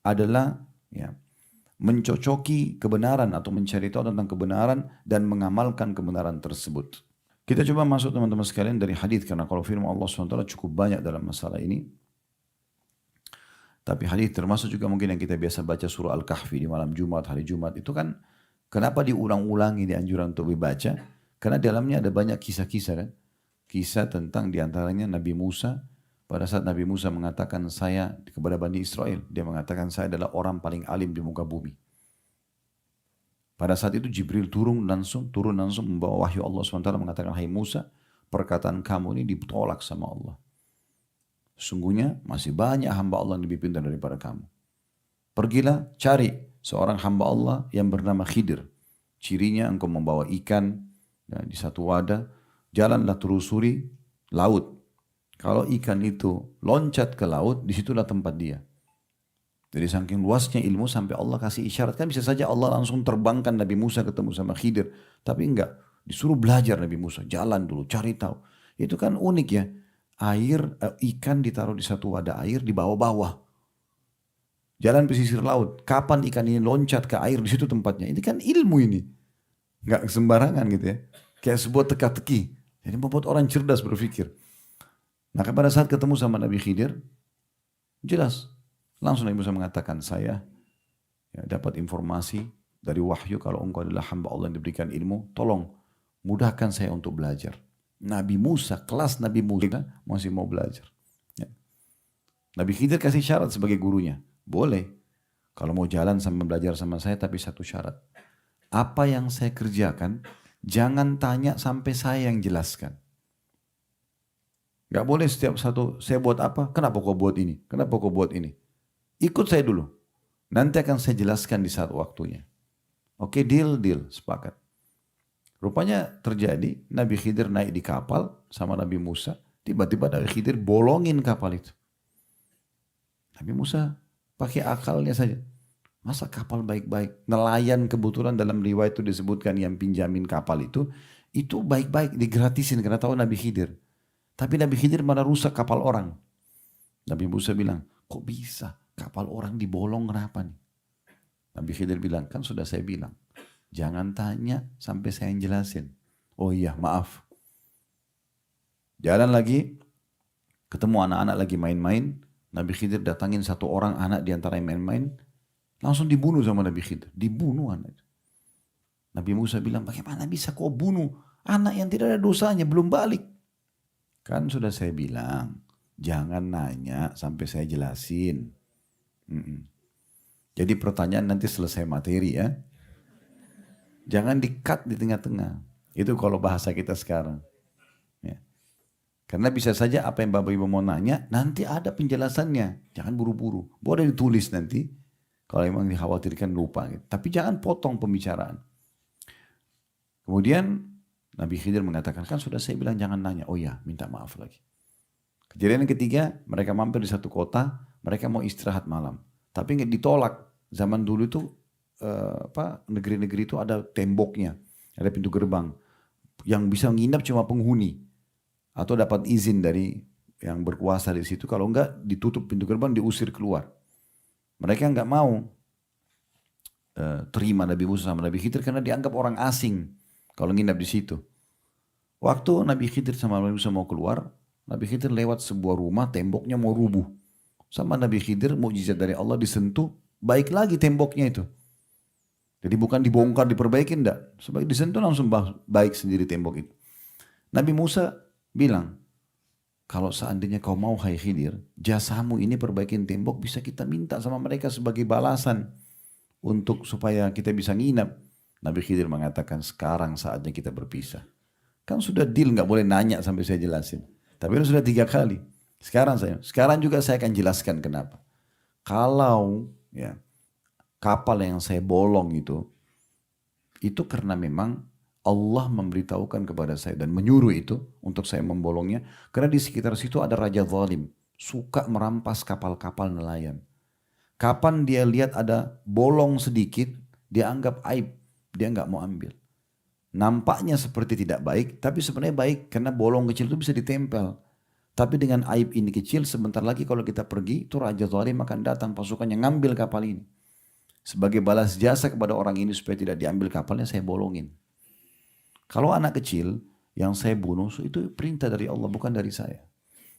adalah ya, mencocoki kebenaran atau mencari tahu tentang kebenaran dan mengamalkan kebenaran tersebut. Kita coba masuk teman-teman sekalian dari hadis, karena kalau firman Allah SWT cukup banyak dalam masalah ini. Tapi hadis termasuk juga mungkin yang kita biasa baca surah Al-Kahfi di malam Jumat, hari Jumat itu kan kenapa diulang-ulangi di anjuran untuk dibaca? Karena dalamnya ada banyak kisah-kisah kan. Kisah tentang diantaranya Nabi Musa. Pada saat Nabi Musa mengatakan saya kepada Bani Israel, dia mengatakan saya adalah orang paling alim di muka bumi. Pada saat itu Jibril turun langsung membawa wahyu Allah SWT mengatakan, hai Musa, perkataan kamu ini ditolak sama Allah. Sungguhnya masih banyak hamba Allah yang lebih pintar daripada kamu. Pergilah cari seorang hamba Allah yang bernama Khidir. Cirinya engkau membawa ikan di satu wadah, jalanlah telusuri laut. Kalau ikan itu loncat ke laut, disitulah tempat dia. Jadi saking luasnya ilmu sampai Allah kasih isyarat. Kan bisa saja Allah langsung terbangkan Nabi Musa ketemu sama Khidir. Tapi enggak, disuruh belajar Nabi Musa. Jalan dulu, cari tahu. Itu kan unik ya. Ikan ditaruh di satu wadah air di bawah-bawah. Jalan pesisir laut. Kapan ikan ini loncat ke air, di situ tempatnya. Ini kan ilmu ini. Enggak sembarangan gitu ya. Kayak sebuah teka-teki. Jadi membuat orang cerdas berpikir. Nah pada saat ketemu sama Nabi Khidir, jelas. Langsung Nabi Musa mengatakan, saya dapat informasi dari wahyu kalau engkau adalah hamba Allah yang diberikan ilmu, tolong mudahkan saya untuk belajar. Nabi Musa, kelas Nabi Musa masih mau belajar. Ya. Nabi Khidir kasih syarat sebagai gurunya. Boleh, kalau mau jalan sambil belajar sama saya, tapi satu syarat. Apa yang saya kerjakan, jangan tanya sampai saya yang jelaskan. Gak boleh setiap satu, saya buat apa? Kenapa kau buat ini? Kenapa kau buat ini? Ikut saya dulu. Nanti akan saya jelaskan di saat waktunya. Oke, deal, sepakat. Rupanya terjadi, Nabi Khidir naik di kapal sama Nabi Musa. Tiba-tiba Nabi Khidir bolongin kapal itu. Nabi Musa pakai akalnya saja. Masa kapal baik-baik? Nelayan kebetulan dalam riwayat itu disebutkan yang pinjamin kapal itu baik-baik, digratisin karena tahu Nabi Khidir. Tapi Nabi Khidir malah rusak kapal orang. Nabi Musa bilang, kok bisa? Kapal orang dibolong kenapa nih? Nabi Khidir bilang, kan sudah saya bilang. Jangan tanya sampai saya yang jelasin. Oh iya, maaf. Jalan lagi, ketemu anak-anak lagi main-main. Nabi Khidir datangin satu orang anak di antara yang main-main. Langsung dibunuh sama Nabi Khidir. Dibunuh anak. Nabi Musa bilang, bagaimana bisa kau bunuh anak yang tidak ada dosanya, belum balik. Kan sudah saya bilang, jangan nanya sampai saya jelasin. Jadi pertanyaan nanti selesai materi ya. Jangan di-cut di tengah-tengah. Itu kalau bahasa kita sekarang. Ya. Karena bisa saja apa yang Bapak Ibu mau nanya, nanti ada penjelasannya. Jangan buru-buru. Boleh ditulis nanti. Kalau memang dikhawatirkan lupa. Gitu. Tapi jangan potong pembicaraan. Kemudian Nabi Khidir mengatakan, kan sudah saya bilang jangan nanya. Oh ya, minta maaf lagi. Kejadian yang ketiga, mereka mampir di satu kota. Mereka mau istirahat malam. Tapi nggak ditolak. Zaman dulu itu negeri-negeri itu ada temboknya, ada pintu gerbang. Yang bisa nginap cuma penghuni atau dapat izin dari yang berkuasa di situ. Kalau enggak ditutup pintu gerbang, diusir keluar. Mereka enggak mau terima Nabi Musa sama Nabi Khidir karena dianggap orang asing kalau nginap di situ. Waktu Nabi Khidir sama Nabi Musa mau keluar, Nabi Khidir lewat sebuah rumah, temboknya mau rubuh. Sama Nabi Khidir, mukjizat dari Allah disentuh, baik lagi temboknya itu. Jadi bukan dibongkar, diperbaiki, enggak. Sebagai disentuh langsung baik sendiri tembok itu. Nabi Musa bilang, kalau seandainya kau mau hai Khidir, jasamu ini perbaikin tembok bisa kita minta sama mereka sebagai balasan untuk supaya kita bisa nginap. Nabi Khidir mengatakan sekarang saatnya kita berpisah. Kan sudah deal, nggak boleh nanya sampai saya jelasin. Tapi itu sudah 3 kali. Sekarang juga saya akan jelaskan kenapa. Kalau ya kapal yang saya bolong itu karena memang Allah memberitahukan kepada saya dan menyuruh itu untuk saya membolongnya. Karena di sekitar situ ada raja zalim, suka merampas kapal-kapal nelayan. Kapan dia lihat ada bolong sedikit, dia anggap aib, dia nggak mau ambil. Nampaknya seperti tidak baik, tapi sebenarnya baik karena bolong kecil itu bisa ditempel. Tapi dengan aib ini kecil, sebentar lagi kalau kita pergi, itu raja zalim akan datang pasukannya ngambil kapal ini. Sebagai balas jasa kepada orang ini supaya tidak diambil kapalnya, saya bolongin. Kalau anak kecil yang saya bunuh, itu perintah dari Allah, bukan dari saya.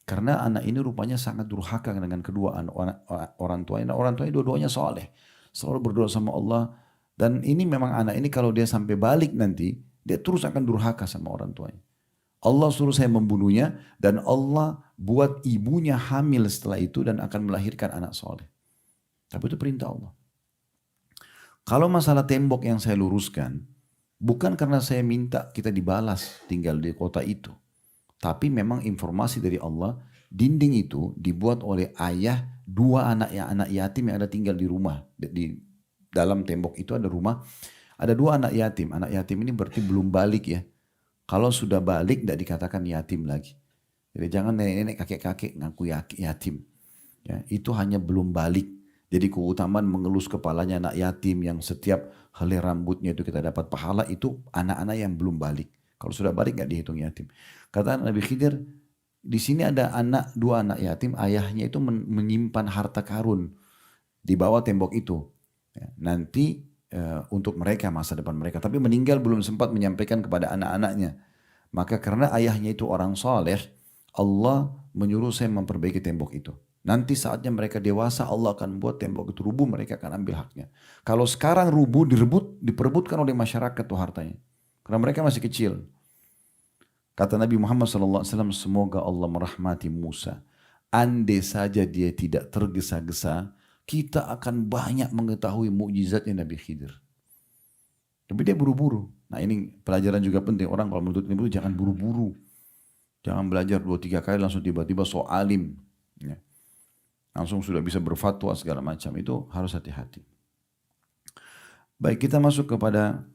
Karena anak ini rupanya sangat durhaka dengan kedua orang tuanya. Orang tuanya dua-duanya soleh. Selalu berdoa sama Allah. Dan ini memang anak ini kalau dia sampai balik nanti, dia terus akan durhaka sama orang tuanya. Allah suruh saya membunuhnya dan Allah buat ibunya hamil setelah itu dan akan melahirkan anak soleh. Tapi itu perintah Allah. Kalau masalah tembok yang saya luruskan, bukan karena saya minta kita dibalas tinggal di kota itu. Tapi memang informasi dari Allah, dinding itu dibuat oleh ayah 2 anak yatim yang ada tinggal di rumah. Di dalam tembok itu ada rumah, ada 2 anak yatim. Anak yatim ini berarti belum balik ya. Kalau sudah balik tidak dikatakan yatim lagi. Jadi jangan nenek-nenek kakek-kakek ngaku yatim. Ya, itu hanya belum balik. Jadi keutamaan mengelus kepalanya anak yatim yang setiap helai rambutnya itu kita dapat pahala, itu anak-anak yang belum balik. Kalau sudah balik nggak dihitung yatim. Kata Nabi Khidir, di sini ada 2 anak yatim, ayahnya itu menyimpan harta karun di bawah tembok itu. Ya, nanti untuk mereka masa depan mereka, tapi meninggal belum sempat menyampaikan kepada anak-anaknya. Maka karena ayahnya itu orang soleh, Allah menyuruh saya memperbaiki tembok itu. Nanti saatnya mereka dewasa, Allah akan buat tembok itu rubuh, mereka akan ambil haknya. Kalau sekarang rubuh, diperebutkan oleh masyarakat tuh hartanya. Karena mereka masih kecil. Kata Nabi Muhammad SAW, semoga Allah merahmati Musa. Andai saja dia tidak tergesa-gesa, kita akan banyak mengetahui mukjizatnya Nabi Khidir. Tapi dia buru-buru. Nah ini pelajaran juga penting. Orang kalau menuntut ilmu jangan buru-buru. Jangan belajar 2-3 kali langsung tiba-tiba so alim. Ya. Langsung sudah bisa berfatwa segala macam. Itu harus hati-hati. Baik, kita masuk kepada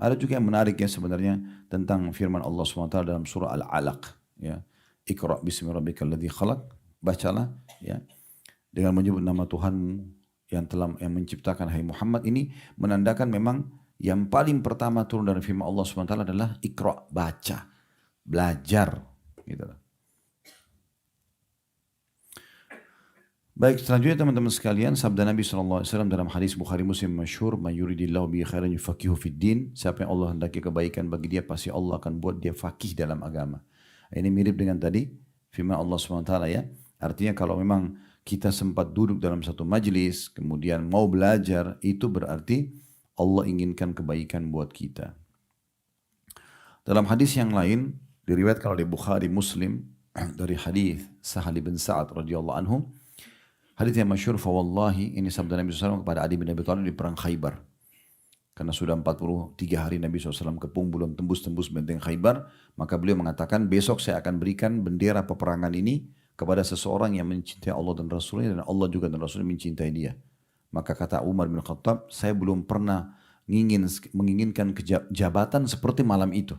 ada juga yang menarik ya sebenarnya tentang firman Allah SWT dalam surah Al-Alaq. Ya. Iqra' bismi rabbikal ladzi khalaq. Bacalah ya. Dengan menyebut nama Tuhanmu yang menciptakan, hai Muhammad. Ini menandakan memang yang paling pertama turun dari firman Allah SWT adalah Iqra', baca, belajar. Gitu. Baik, selanjutnya teman-teman sekalian, sabda Nabi SAW dalam hadis Bukhari Muslim masyhur, "Man yuridillahu bihi khairan yufaqihu fid din." Siapa yang Allah hendaki kebaikan bagi dia, pasti Allah akan buat dia faqih dalam agama. Ini mirip dengan tadi firman Allah SWT ya. Artinya kalau memang kita sempat duduk dalam satu majlis, kemudian mau belajar, itu berarti Allah inginkan kebaikan buat kita. Dalam hadis yang lain, diriwayatkan oleh Bukhari Muslim dari hadis Sahal bin Sa'ad radhiyallahu anhu, hadis yang masyhur, fa wallahi, ini sabda Nabi SAW kepada Ali bin Abi Thalib di perang Khaybar. Karena sudah 43 hari Nabi SAW kepung belum tembus-tembus benteng Khaybar, maka beliau mengatakan, besok saya akan berikan bendera peperangan ini kepada seseorang yang mencintai Allah dan Rasulnya, dan Allah juga dan Rasulnya mencintai dia. Maka kata Umar bin Khattab, saya belum pernah menginginkan jabatan seperti malam itu.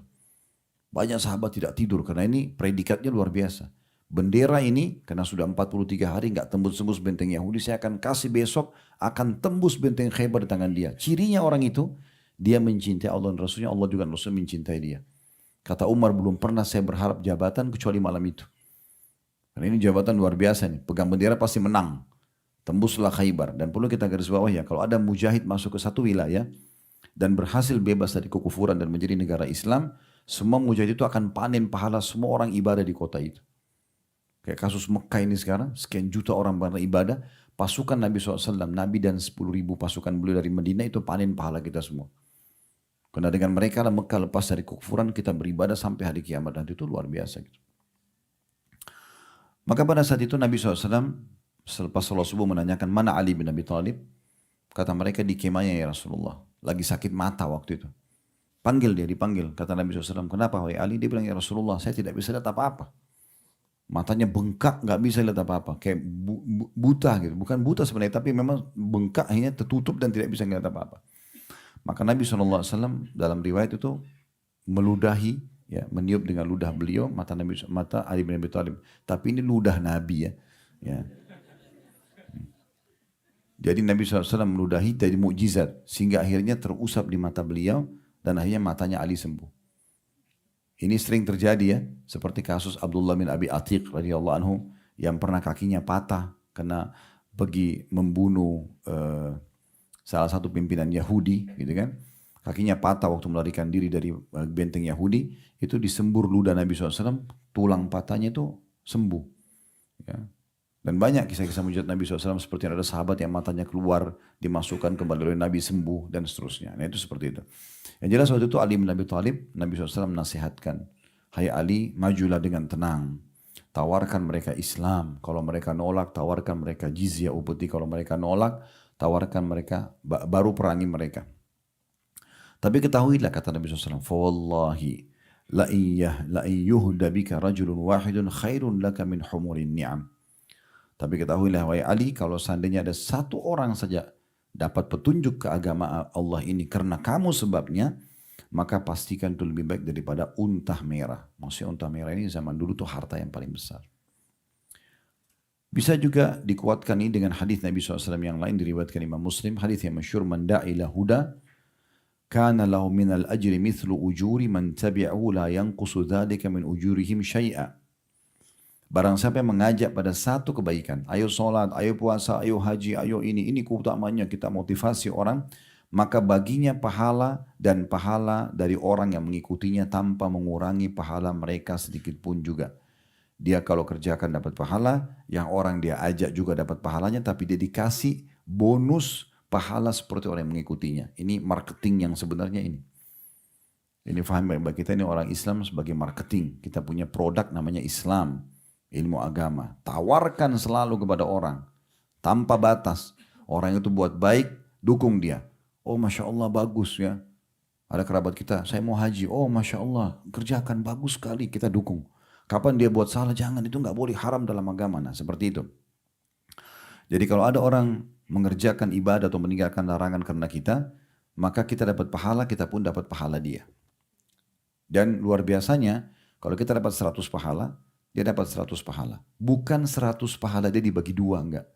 Banyak sahabat tidak tidur karena ini predikatnya luar biasa. Bendera ini karena sudah 43 hari nggak tembus-tembus benteng Yahudi, saya akan kasih besok, akan tembus benteng Khaybar di tangan dia. Cirinya orang itu, dia mencintai Allah dan Rasulnya, Allah juga dan Rasul mencintai dia. Kata Umar, belum pernah saya berharap jabatan kecuali malam itu. Karena ini jabatan luar biasa nih, pegang bendera pasti menang. Tembuslah Khaybar. Dan perlu kita garis bawah ya, kalau ada mujahid masuk ke satu wilayah dan berhasil bebas dari kekufuran dan menjadi negara Islam, semua mujahid itu akan panen pahala semua orang ibadah di kota itu. Kayak kasus Mekah ini sekarang, sekian juta orang beribadah, pasukan Nabi SAW, Nabi dan 10.000 pasukan beliau dari Madinah itu panen pahala kita semua. Karena dengan mereka lah Mekah lepas dari kekufuran, kita beribadah sampai hari kiamat, dan itu luar biasa gitu. Maka pada saat itu Nabi SAW, selepas sholat subuh menanyakan, mana Ali bin Abi Thalib? Kata mereka, di kemahnya ya Rasulullah. Lagi sakit mata waktu itu. Panggil dia, dipanggil. Kata Nabi SAW, kenapa wahai Ali? Dia bilang, ya Rasulullah, saya tidak bisa lihat apa-apa. Matanya bengkak, nggak bisa lihat apa-apa, kayak buta gitu. Bukan buta sebenarnya, tapi memang bengkak, akhirnya tertutup dan tidak bisa lihat apa-apa. Maka Nabi SAW dalam riwayat itu meludahi, ya, meniup dengan ludah beliau mata Ali bin Abi Thalib. Tapi ini ludah Nabi ya. Jadi Nabi SAW meludahi dari mukjizat sehingga akhirnya terusap di mata beliau dan akhirnya matanya Ali sembuh. Ini sering terjadi ya, seperti kasus Abdullah bin Abi Atiq radhiyallahu anhu yang pernah kakinya patah karena pergi membunuh salah satu pimpinan Yahudi, gitu kan? Kakinya patah waktu melarikan diri dari benteng Yahudi, itu disembur ludah Nabi SAW, tulang patahnya itu sembuh. Ya. Dan banyak kisah-kisah mujizat Nabi SAW seperti ada sahabat yang matanya keluar, dimasukkan kembali oleh Nabi sembuh dan seterusnya. Nah itu seperti itu. Yang jelas waktu itu Ali bin Abi Thalib, Nabi SAW menasihatkan, hai Ali, majulah dengan tenang. Tawarkan mereka Islam. Kalau mereka nolak, tawarkan mereka jizyah upeti. Kalau mereka nolak, tawarkan mereka, baru perangi mereka. Tapi ketahuilah kata Nabi SAW, fawallahi la iyyuhda bika rajulun wahidun khairun laka min humurin ni'am. Tapi ketahuilah wahai Ali, kalau seandainya ada satu orang saja dapat petunjuk ke agama Allah ini karena kamu sebabnya, maka pastikan itu lebih baik daripada unta merah. Maksudnya unta merah ini zaman dulu tuh harta yang paling besar. Bisa juga dikuatkan ini dengan hadis Nabi SAW yang lain diriwayatkan Imam Muslim, hadis yang masyhur, man da'ila huda kana lahu minal ajri mithlu ujuri man tabi'ahu la yanqusu dzalika min ujurihim syai'a. Barang siapa yang mengajak pada satu kebaikan, ayo sholat, ayo puasa, ayo haji, ayo ini keutamanya, kita motivasi orang, maka baginya pahala dan pahala dari orang yang mengikutinya tanpa mengurangi pahala mereka sedikit pun juga. Dia kalau kerjakan dapat pahala, yang orang dia ajak juga dapat pahalanya, tapi dia dikasih bonus pahala seperti orang yang mengikutinya. Ini marketing yang sebenarnya ini. Ini faham baik-baik, kita ini orang Islam sebagai marketing. Kita punya produk namanya Islam. Ilmu agama, tawarkan selalu kepada orang tanpa batas. Orang itu buat baik, dukung dia. Oh Masya Allah bagus ya. Ada kerabat kita, saya mau haji. Oh Masya Allah, kerjakan bagus sekali, kita dukung. Kapan dia buat salah, jangan, itu nggak boleh, haram dalam agama. Nah seperti itu. Jadi kalau ada orang mengerjakan ibadah atau meninggalkan larangan karena kita, maka kita dapat pahala, kita pun dapat pahala dia. Dan luar biasanya, kalau kita dapat 100 pahala, dia dapat 100 pahala. Bukan 100 pahala dia dibagi dua, enggak.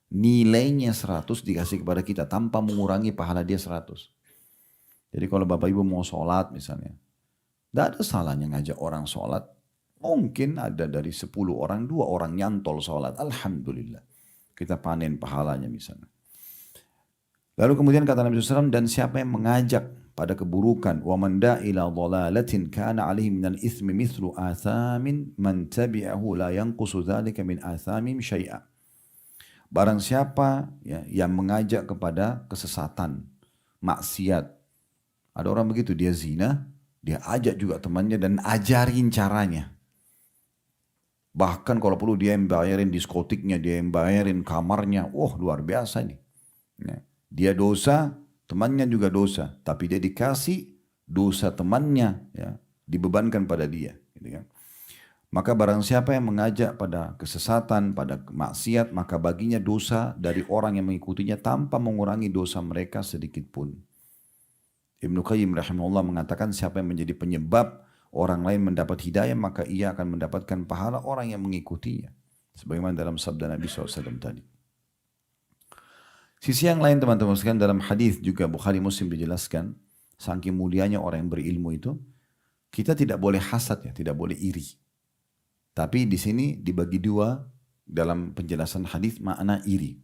Nilainya 100 dikasih kepada kita tanpa mengurangi pahala dia 100. Jadi kalau Bapak Ibu mau sholat misalnya, tidak ada salahnya ngajak orang sholat. Mungkin ada dari 10 orang, 2 orang nyantol sholat. Alhamdulillah. kita panen pahalanya misalnya. Lalu kemudian kata Nabi SAW, dan siapa yang mengajak pada keburukan, wa man da'a ila dhalalatin kana alaihi minal ithmi mithlu athamin man tabi'ahu la yanqusu dzalika min athamim syai'a. Barang siapa ya, yang mengajak kepada kesesatan, maksiat. Ada orang begitu, dia zina, dia ajak juga temannya dan ajarin caranya. Bahkan kalau perlu dia yang bayarin diskotiknya, dia yang bayarin kamarnya. Wah, luar biasa ini. Ya. Dia dosa, temannya juga dosa. Tapi dia dikasih dosa temannya, ya, dibebankan pada dia. Gitu kan. Maka barang siapa yang mengajak pada kesesatan, pada maksiat, maka baginya dosa dari orang yang mengikutinya tanpa mengurangi dosa mereka sedikit pun. Ibnu Qayyim rahimahullah mengatakan siapa yang menjadi penyebab orang lain mendapat hidayah, maka ia akan mendapatkan pahala orang yang mengikutinya. Sebagaimana dalam sabda Nabi SAW tadi. Sisi yang lain teman-teman sekalian, dalam hadis juga Bukhari Muslim dijelaskan, saking mulianya orang yang berilmu itu, kita tidak boleh hasad ya, tidak boleh iri. Tapi di sini dibagi dua dalam penjelasan hadis makna iri.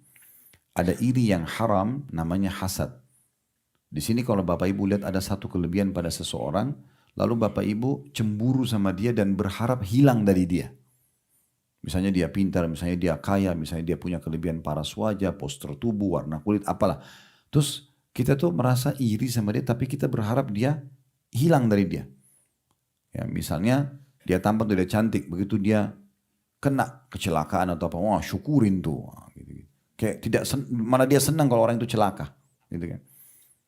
Ada iri yang haram namanya hasad. Di sini kalau Bapak Ibu lihat ada satu kelebihan pada seseorang, lalu Bapak Ibu cemburu sama dia dan berharap hilang dari dia. Misalnya dia pintar, misalnya dia kaya, misalnya dia punya kelebihan paras wajah, postur tubuh, warna kulit, apalah. Terus kita tuh merasa iri sama dia, tapi kita berharap dia hilang dari dia. Ya, misalnya dia tampan tuh dia cantik, begitu dia kena kecelakaan atau apa, wah syukurin tuh. Gitu. Kayak tidak mana dia senang kalau orang itu celaka. Gitu kan.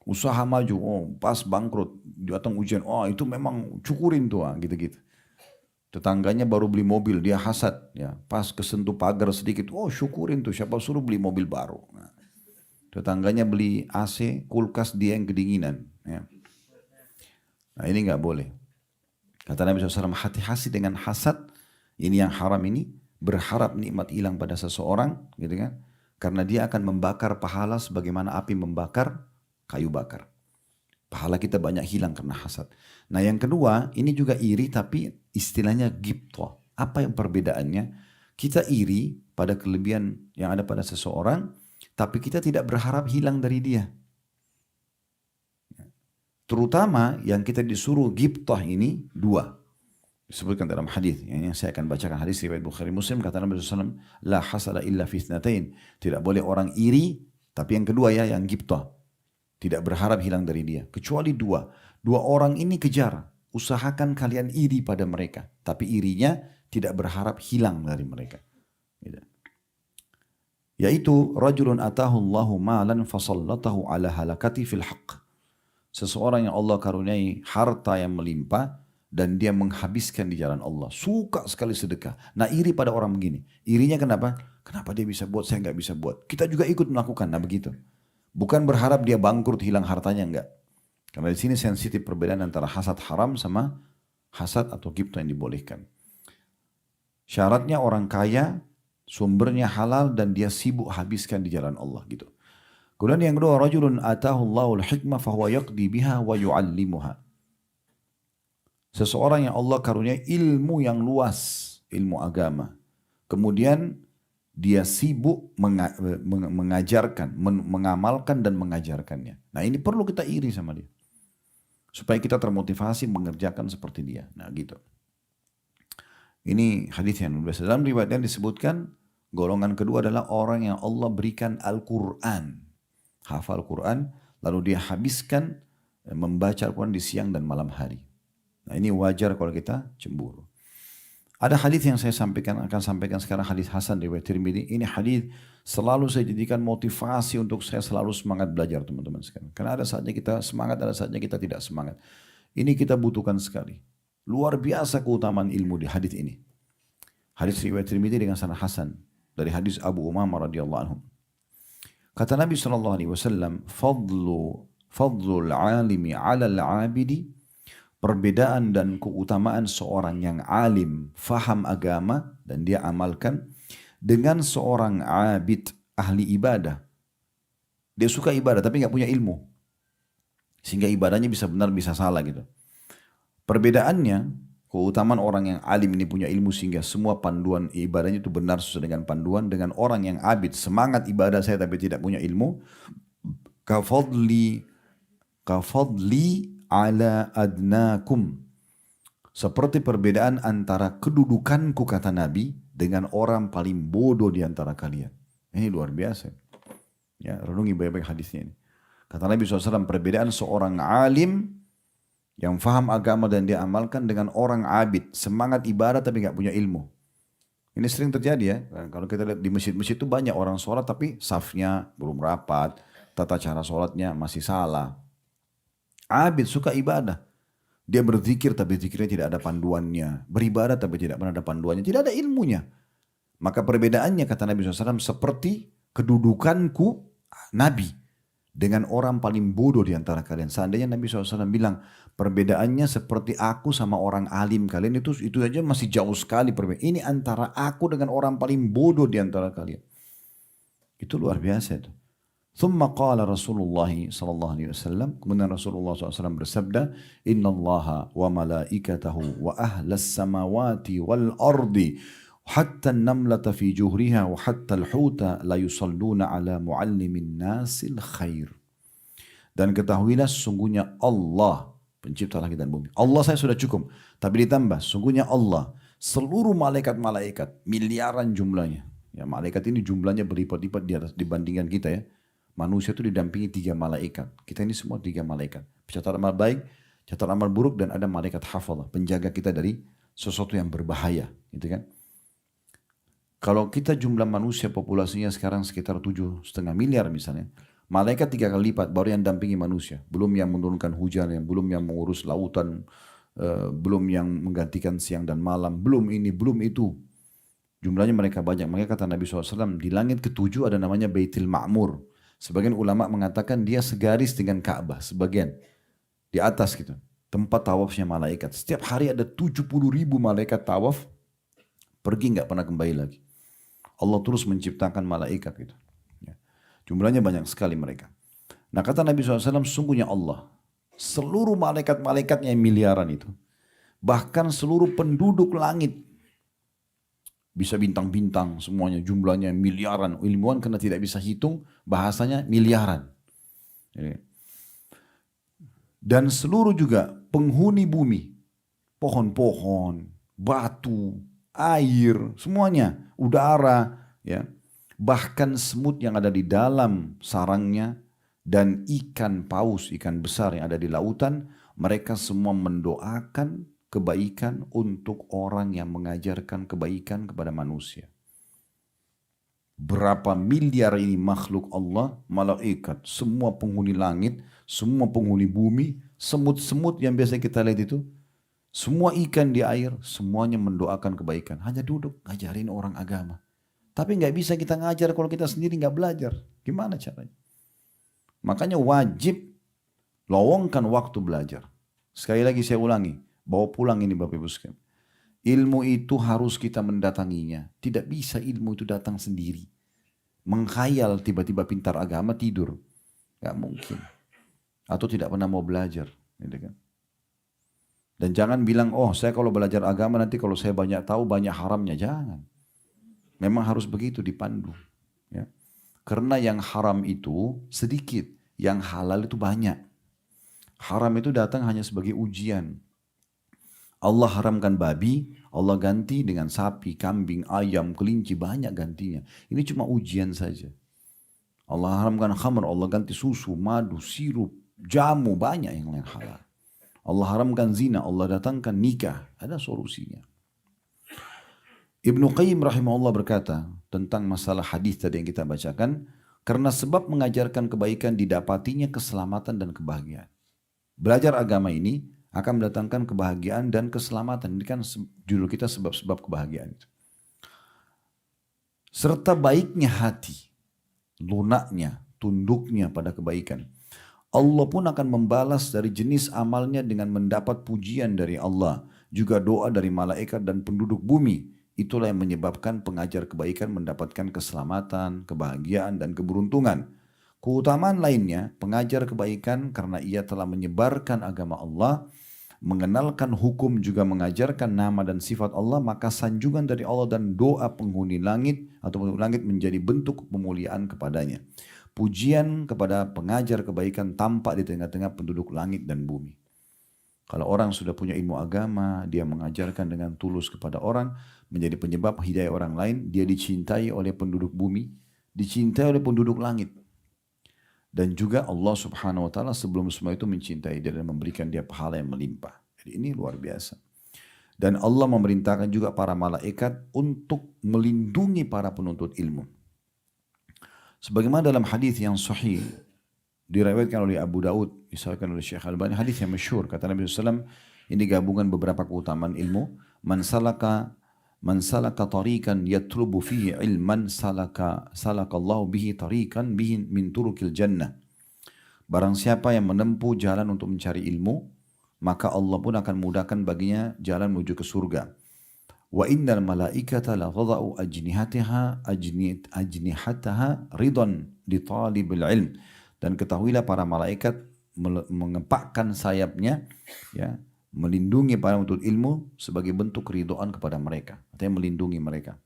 Usaha maju, oh pas bangkrut, datang ujian, oh itu memang syukurin tuh, gitu-gitu. Tetangganya baru beli mobil, dia hasad. Ya, pas kesentuh pagar sedikit, oh syukurin tuh, siapa suruh beli mobil baru. Nah, tetangganya beli AC, kulkas, dia yang kedinginan. Ya. Nah ini nggak boleh. Kata Nabi SAW, hati-hati dengan hasad, ini yang haram ini, berharap nikmat hilang pada seseorang, gitu kan? Karena dia akan membakar pahala sebagaimana api membakar kayu bakar. Pahala kita banyak hilang karena hasad. Nah yang kedua, ini juga iri tapi istilahnya ghibthah. Apa yang perbedaannya? Kita iri pada kelebihan yang ada pada seseorang, tapi kita tidak berharap hilang dari dia. Terutama yang kita disuruh ghibthah ini dua. Disebutkan dalam hadis yang saya akan bacakan hadis riwayat Bukhari Muslim, kata Nabi SAW, la hasada illa fi itsnatain. Tidak boleh orang iri, tapi yang kedua ya yang ghibthah. Tidak berharap hilang dari dia. Kecuali dua. Dua orang ini kejar. Usahakan kalian iri pada mereka. Tapi irinya tidak berharap hilang dari mereka. Yaitu, rajulun atahu Allahu malan fasallatahu ala halakati fil haqq. Seseorang yang Allah karuniai harta yang melimpah dan dia menghabiskan di jalan Allah. Suka sekali sedekah. Nah iri pada orang begini. Irinya kenapa? Kenapa dia bisa buat, saya nggak bisa buat. Kita juga ikut melakukan. Nah begitu. Bukan berharap dia bangkrut, hilang hartanya, enggak. Karena di sini sensitif perbedaan antara hasad haram sama hasad atau ghibthah yang dibolehkan. Syaratnya orang kaya, sumbernya halal dan dia sibuk habiskan di jalan Allah gitu. Kemudian yang kedua, rajulun atahu Allahul hikmah fahuwa yaqdi biha wa yu'allimuha. Seseorang yang Allah karunia ilmu yang luas, ilmu agama. Kemudian dia sibuk mengajarkan, mengamalkan dan mengajarkannya. Nah ini perlu kita iri sama dia. Supaya kita termotivasi mengerjakan seperti dia. Nah gitu. Ini hadis yang biasa. Dalam riwayat yang disebutkan, golongan kedua adalah orang yang Allah berikan Al-Quran. Hafal Quran, lalu dia habiskan membaca Al-Quran di siang dan malam hari. Nah ini wajar kalau kita cemburu. Ada hadis yang saya akan sampaikan sekarang, hadis Hasan riwayat Tirmidzi. Ini hadis selalu saya jadikan motivasi untuk saya selalu semangat belajar teman-teman sekalian. Karena ada saatnya kita semangat, ada saatnya kita tidak semangat. Ini kita butuhkan sekali. Luar biasa keutamaan ilmu di hadis ini. Hadis riwayat Tirmidzi dengan sanad hasan dari hadis Abu Umamah radhiyallahu anhu. Kata Nabi SAW, fadlul alimi 'alal 'abidi, perbedaan dan keutamaan seorang yang alim, faham agama dan dia amalkan dengan seorang abid, ahli ibadah. Dia suka ibadah tapi nggak punya ilmu. Sehingga ibadahnya bisa benar bisa salah gitu. Perbedaannya, Keutamaan orang yang alim ini punya ilmu sehingga semua panduan ibadahnya itu benar sesuai dengan panduan, dengan orang yang abid semangat ibadah saya tapi tidak punya ilmu, kafadli ala adnakum, seperti perbedaan antara kedudukanku kata Nabi dengan orang paling bodoh di antara kalian. Ini luar biasa. Ya, renungi baik-baik hadisnya ini. Kata Nabi SAW, perbedaan seorang alim yang faham agama dan dia amalkan dengan orang abid, semangat ibadah tapi nggak punya ilmu. Ini sering terjadi ya. Kalau kita lihat di masjid-masjid itu banyak orang sholat tapi safnya belum rapat, tata cara sholatnya masih salah. Abid suka ibadah. Dia berzikir tapi zikirnya tidak ada panduannya. Beribadah tapi tidak pernah ada panduannya. Tidak ada ilmunya. Maka perbedaannya kata Nabi SAW seperti kedudukanku Nabi dengan orang paling bodoh di antara kalian. Seandainya Nabi SAW bilang perbedaannya seperti aku sama orang alim kalian, itu aja masih jauh sekali perbedaan. Ini antara aku dengan orang paling bodoh di antara kalian. Itu luar biasa itu. Thumma qala Rasulullah sallallahu alaihi wasallam, kemudian Rasulullah SAW bersabda, Inna Allaha wa malaikatahu wa ahlas samawati wal ardi hatta namlata fi juhriha wa hatta al-huta la yusalluna ala muallimin nasil khair. Dan ketahuilah sesungguhnya Allah pencipta langit dan bumi. Allah saya sudah cukup, tapi ditambah sesungguhnya Allah, seluruh malaikat-malaikat miliaran jumlahnya. Ya, malaikat ini jumlahnya berlipat-lipat di atas dibandingkan kita ya. Manusia itu didampingi 3 malaikat. Kita ini semua 3 malaikat. Pencatat amal baik, catat amal buruk, dan ada malaikat hafal, penjaga kita dari sesuatu yang berbahaya, gitu kan? Kalau kita jumlah manusia populasinya sekarang sekitar 7,5 miliar misalnya, malaikat 3 kali lipat baru yang dampingi manusia. Belum yang menurunkan hujan, belum yang mengurus lautan, belum yang menggantikan siang dan malam, belum ini, belum itu. Jumlahnya mereka banyak. Makanya kata Nabi SAW, di langit ke-7 ada namanya Baitul Ma'mur. Sebagian ulama mengatakan dia segaris dengan Ka'bah, sebagian di atas gitu. Tempat tawafnya malaikat. Setiap hari ada 70.000 malaikat tawaf, pergi nggak pernah kembali lagi. Allah terus menciptakan malaikat gitu. Ya. Jumlahnya banyak sekali mereka. Nah kata Nabi SAW, sungguhnya Allah, seluruh malaikat-malaikatnya yang miliaran itu, bahkan seluruh penduduk langit, bisa bintang-bintang semuanya jumlahnya miliaran. Ilmuwan karena tidak bisa hitung bahasanya miliaran. Dan seluruh juga penghuni bumi, pohon-pohon, batu, air, semuanya, udara, ya, bahkan semut yang ada di dalam sarangnya dan ikan paus, ikan besar yang ada di lautan, mereka semua mendoakan kebaikan untuk orang yang mengajarkan kebaikan kepada manusia. Berapa miliar ini makhluk Allah, malaikat, semua penghuni langit, semua penghuni bumi, semut-semut yang biasa kita lihat itu, semua ikan di air, semuanya mendoakan kebaikan. Hanya duduk ngajarin orang agama. Tapi nggak bisa kita ngajar kalau kita sendiri nggak belajar. Gimana caranya? Makanya wajib lowongkan waktu belajar. Sekali lagi saya ulangi, bawa pulang ini Bapak Ibu sekalian. Ilmu itu harus kita mendatanginya. Tidak bisa ilmu itu datang sendiri. Menghayal tiba-tiba pintar agama tidur. Gak mungkin. Atau tidak pernah mau belajar. Gitu kan? Dan jangan bilang, oh saya kalau belajar agama nanti kalau saya banyak tahu banyak haramnya. Jangan. Memang harus begitu dipandu. Ya. Karena yang haram itu sedikit. Yang halal itu banyak. Haram itu datang hanya sebagai ujian. Allah haramkan babi, Allah ganti dengan sapi, kambing, ayam, kelinci, banyak gantinya. Ini cuma ujian saja. Allah haramkan khamr, Allah ganti susu, madu, sirup, jamu, banyak yang lain halal. Allah haramkan zina, Allah datangkan nikah, ada solusinya. Ibnu Qayyim rahimahullah berkata tentang masalah hadis tadi yang kita bacakan, karena sebab mengajarkan kebaikan didapatinya keselamatan dan kebahagiaan. Belajar agama ini akan mendatangkan kebahagiaan dan keselamatan. Ini kan judul kita sebab-sebab kebahagiaan. Serta baiknya hati, lunaknya, tunduknya pada kebaikan. Allah pun akan membalas dari jenis amalnya dengan mendapat pujian dari Allah. Juga doa dari malaikat dan penduduk bumi. Itulah yang menyebabkan pengajar kebaikan mendapatkan keselamatan, kebahagiaan, dan keberuntungan. Keutamaan lainnya, pengajar kebaikan karena ia telah menyebarkan agama Allah mengenalkan hukum juga mengajarkan nama dan sifat Allah, maka sanjungan dari Allah dan doa penghuni langit atau penghuni langit menjadi bentuk pemuliaan kepadanya. Pujian kepada pengajar kebaikan tampak di tengah-tengah penduduk langit dan bumi. Kalau orang sudah punya ilmu agama, dia mengajarkan dengan tulus kepada orang, menjadi penyebab hidayah orang lain, dia dicintai oleh penduduk bumi, dicintai oleh penduduk langit. Dan juga Allah Subhanahu wa taala sebelum semua itu mencintai dia dan memberikan dia pahala yang melimpah. Jadi ini luar biasa. Dan Allah memerintahkan juga para malaikat untuk melindungi para penuntut ilmu. Sebagaimana dalam hadis yang sahih diriwayatkan oleh Abu Daud, disahihkan oleh Syekh Al-Albani, hadis yang masyhur kata Nabi SAW, ini gabungan beberapa keutamaan ilmu. Man salaka tariqan yatlubu fihi ilman salakallahu bihi tariqan bihi min turukil jannah. Barang siapa yang menempuh jalan untuk mencari ilmu, maka Allah pun akan mudahkan baginya jalan menuju ke surga. Wa innal malaikata la tada'u ajnihataha ridwan li talibil ilm. Dan ketahuilah para malaikat mengepakkan sayapnya, ya, melindungi para penuntut ilmu sebagai bentuk keridhaan kepada mereka, artinya melindungi mereka.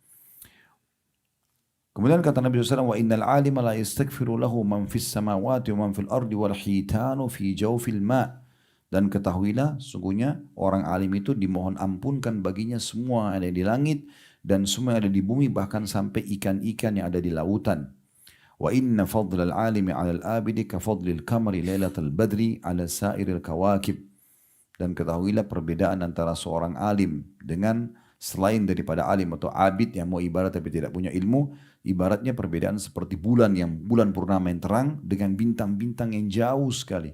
Kemudian kata Nabi SAW, wa innal alima la yastaghfiru lahu man fis samawati wa man fil ardi wal hitanu fi jawfil ma'. Dan ketahuilah sungguhnya orang alim itu dimohon ampunkan baginya semua yang ada di langit dan semua yang ada di bumi, bahkan sampai ikan-ikan yang ada di lautan. Wa inna fadlal alimi 'alal abidi ka fadlil qamari lailatal badri 'ala sa'iril kawakib. Dan ketahuilah perbedaan antara seorang alim dengan selain daripada alim atau abid yang mau ibarat tapi tidak punya ilmu, ibaratnya perbedaan seperti bulan purnama yang terang dengan bintang-bintang yang jauh sekali.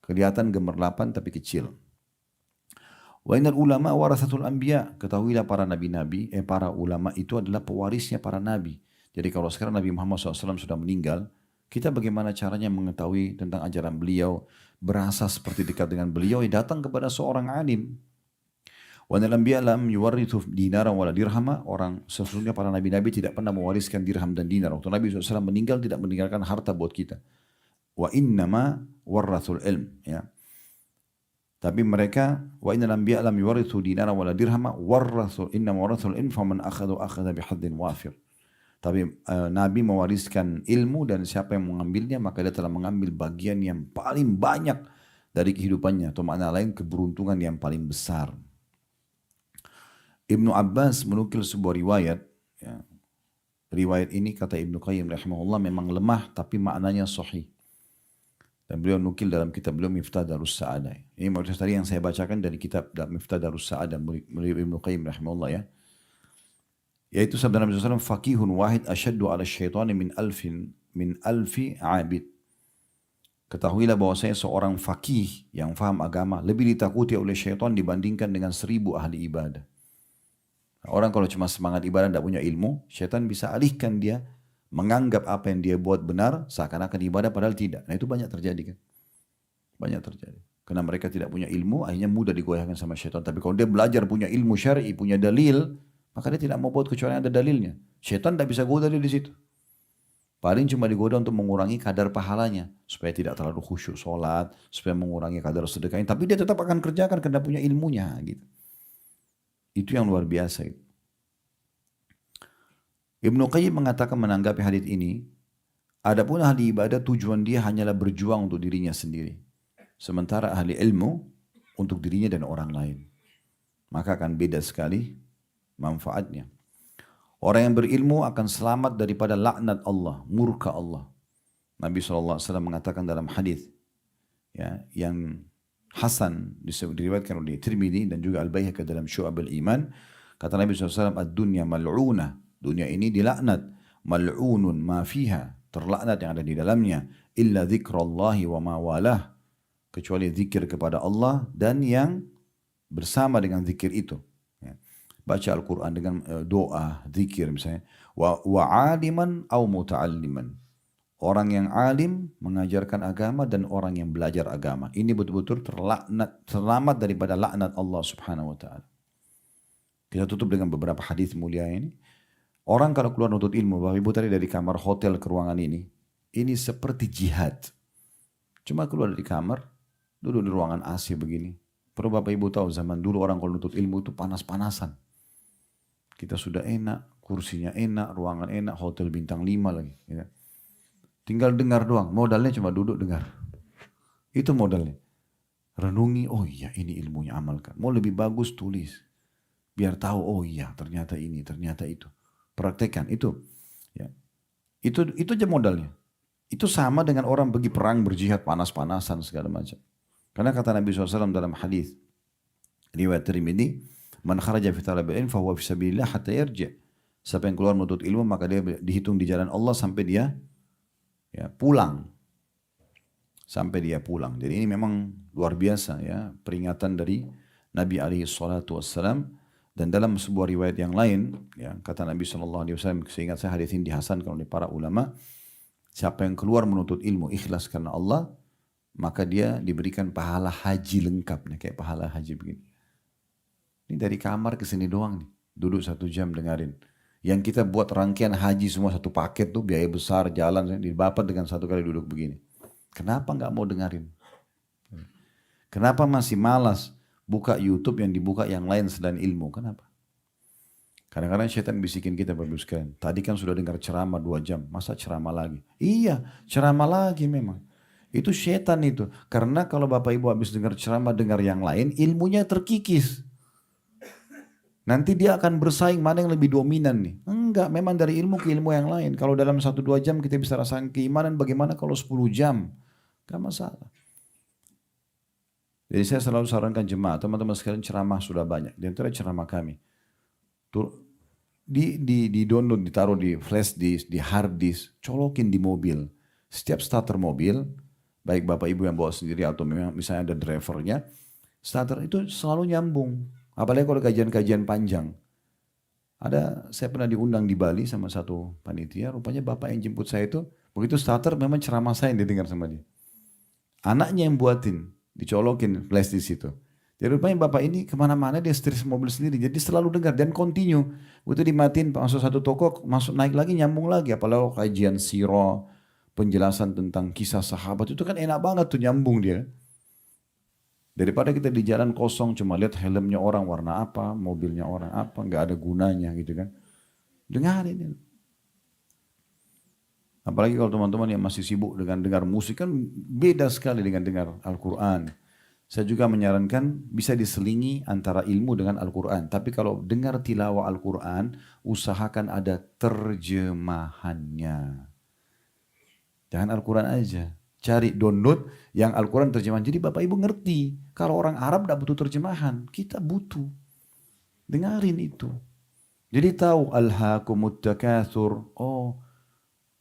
Kelihatan gemerlapan tapi kecil. Wa innal ulama warasatul anbiya. Ketahuilah para nabi-nabi, para ulama itu adalah pewarisnya para nabi. Jadi kalau sekarang Nabi Muhammad SAW sudah meninggal, kita bagaimana caranya mengetahui tentang ajaran beliau, berasa seperti dekat dengan beliau, ya datang kepada seorang alim. Wa innal anbiya lam yuwarithu dinaran wala dirhama. Orang sesungguhnya para nabi-nabi tidak pernah mewariskan dirham dan dinar. Waktu Nabi SAW meninggal tidak meninggalkan harta buat kita. Wa innama warathul ilm, ya. Tapi mereka wa innal anbiya lam yuwarithu dinaran wala dirhama innama warathul ilm faman akhadha bihaddin wafir. Tapi Nabi mewariskan ilmu dan siapa yang mengambilnya maka dia telah mengambil bagian yang paling banyak dari kehidupannya, atau makna lain keberuntungan yang paling besar. Ibnu Abbas menukil sebuah riwayat, ya. Riwayat ini kata Ibnu Qayyim rahimahullah memang lemah tapi maknanya sahih. Dan beliau nukil dalam kitab beliau Miftah Darus Sa'adah. Ini maksud tadi yang saya bacakan dari kitab Miftah Darus Sa'adah beliau Ibnu Qayyim rahimahullah, ya. Yaitu sabda Nabi SAW, faqihun wahid asyaddu ala syaitani min alfi abid. Ketahuilah bahwasanya seorang faqih yang faham agama lebih ditakuti oleh syaitan dibandingkan dengan 1000 ahli ibadah. Orang kalau cuma semangat ibadah tidak punya ilmu, syaitan bisa alihkan dia menganggap apa yang dia buat benar seakan-akan ibadah padahal tidak. Nah itu banyak terjadi kan. Banyak terjadi. Karena mereka tidak punya ilmu, akhirnya mudah digoyahkan sama syaitan. Tapi kalau dia belajar punya ilmu syar'i, punya dalil, maka dia tidak mau buat kecuali ada dalilnya. Syaitan tidak bisa goda dia di situ. Paling cuma digoda untuk mengurangi kadar pahalanya. Supaya tidak terlalu khusyuk sholat. Supaya mengurangi kadar sedekahnya. Tapi dia tetap akan kerjakan karena punya ilmunya. Gitu. Itu yang luar biasa. Gitu. Ibnu Qayyim mengatakan menanggapi hadits ini. Adapun ahli ibadah tujuan dia hanyalah berjuang untuk dirinya sendiri. Sementara ahli ilmu untuk dirinya dan orang lain. Maka akan beda sekali manfaatnya. Orang yang berilmu akan selamat daripada laknat Allah, murka Allah. Nabi SAW mengatakan dalam hadis, ya, yang Hasan diriwayatkan oleh Tirmidzi dan juga Al-Baihaqi dalam Syu'abul Iman, kata Nabi SAW, ad-dunya mal'una, dunia ini dilaknat, mal'unun ma fiha, terlaknat yang ada di dalamnya, illa dzikrallahi wa ma walah, kecuali zikir kepada Allah dan yang bersama dengan zikir itu. Baca Al-Quran dengan doa, zikir misalnya. Wa aliman au muta'alliman. Orang yang alim mengajarkan agama dan orang yang belajar agama. Ini betul-betul terlaknat, selamat daripada laknat Allah Subhanahu wa taala. Kita tutup dengan beberapa hadis mulia ini. Orang kalau keluar untuk ilmu, Bapak Ibu tadi dari kamar hotel ke ruangan ini seperti jihad. Cuma keluar dari kamar, duduk di ruangan AC begini, Perlu Bapak Ibu tahu zaman dulu orang kalau nuntut ilmu itu panas-panasan. Kita sudah enak, kursinya enak, ruangan enak, hotel bintang 5 lagi. Ya. Tinggal dengar doang, modalnya cuma duduk dengar. Itu modalnya. Renungi, oh iya ini ilmunya, amalkan. Mau lebih bagus tulis. Biar tahu, oh iya ternyata ini, ternyata itu. Praktekkan, itu. Ya. Itu aja modalnya. Itu sama dengan orang pergi perang, berjihad, panas-panasan segala macam. Karena kata Nabi SAW dalam hadis riwayat Tirmidzi, man kharaja fi talabil ilm fahuwa fi sabilillah hatta yarji'. Siapa yang keluar menuntut ilmu maka dia dihitung di jalan Allah sampai dia ya, pulang. Sampai dia pulang. Jadi ini memang luar biasa ya, peringatan dari Nabi alaihi salatu wassalam. Dan dalam sebuah riwayat yang lain, ya, kata Nabi SAW, seingat saya hadis ini dihasankan oleh para ulama, siapa yang keluar menuntut ilmu ikhlas karena Allah, maka dia diberikan pahala haji lengkap, kayak pahala haji begini. Ini dari kamar ke sini doang nih, duduk 1 jam dengerin. Yang kita buat rangkaian haji semua satu paket tuh biaya besar, jalan, didapat dengan 1 kali duduk begini. Kenapa nggak mau dengerin? Kenapa masih malas buka YouTube yang dibuka yang lain selain ilmu? Kenapa? Kadang-kadang syaitan bisikin kita Bapak Ibu sekalian. Tadi kan sudah dengar ceramah 2 jam, masa ceramah lagi? Iya, ceramah lagi memang. Itu syaitan itu. Karena kalau Bapak Ibu habis dengar ceramah, dengar yang lain, ilmunya terkikis. Nanti dia akan bersaing mana yang lebih dominan nih. Enggak, memang dari ilmu ke ilmu yang lain. Kalau dalam 1-2 jam kita bisa rasakan keimanan, bagaimana kalau 10 jam? Gak masalah. Jadi saya selalu sarankan jemaah, teman-teman sekalian ceramah sudah banyak. Di antara ceramah kami. Di download, ditaruh di flash disk, di hard disk, colokin di mobil. Setiap starter mobil, baik Bapak Ibu yang bawa sendiri atau memang misalnya ada drivernya, starter itu selalu nyambung. Apalagi kalau kajian-kajian panjang. Saya pernah diundang di Bali sama satu panitia, rupanya bapak yang jemput saya itu, begitu starter memang ceramah saya yang didengar sama dia. Anaknya yang buatin, dicolokin flash di situ. Jadi rupanya bapak ini kemana-mana dia setir mobil sendiri, jadi selalu dengar dan continue. Begitu dimatiin masuk satu toko, masuk naik lagi nyambung lagi. Apalagi kajian sirah, penjelasan tentang kisah sahabat itu kan enak banget tuh nyambung dia. Daripada kita di jalan kosong cuma lihat helmnya orang warna apa, mobilnya orang apa, nggak ada gunanya gitu kan. Dengarin. Apalagi kalau teman-teman yang masih sibuk dengan dengar musik kan beda sekali dengan dengar Al-Quran. Saya juga menyarankan bisa diselingi antara ilmu dengan Al-Quran. Tapi kalau dengar tilawah Al-Quran, usahakan ada terjemahannya. Jangan Al-Quran aja. Cari download yang Al-Quran terjemahan. Jadi Bapak Ibu ngerti. Kalau orang Arab tidak butuh terjemahan. Kita butuh. Dengarin itu. Jadi tahu alhaakumut takatsur. Oh,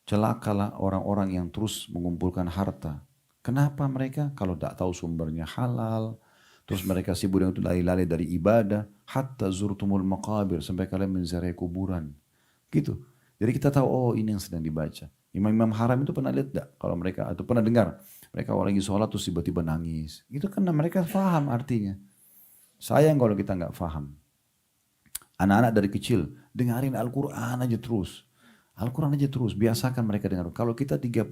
celakalah orang-orang yang terus mengumpulkan harta. Kenapa mereka? Kalau tidak tahu sumbernya halal. Terus mereka sibuk dengan itu lari-lari dari ibadah. Hatta zurtumul maqabir. Sampai kalian menziarahi kuburan. Gitu. Jadi kita tahu, oh ini yang sedang dibaca. Imam-imam haram itu pernah lihat tidak? Kalau mereka, atau pernah dengar. Mereka orang lagi sholat terus tiba-tiba nangis. Itu karena mereka faham artinya. Sayang kalau kita nggak faham. Anak-anak dari kecil, dengarin Al-Quran aja terus. Al-Quran aja terus, biasakan mereka dengar. Kalau kita 30-40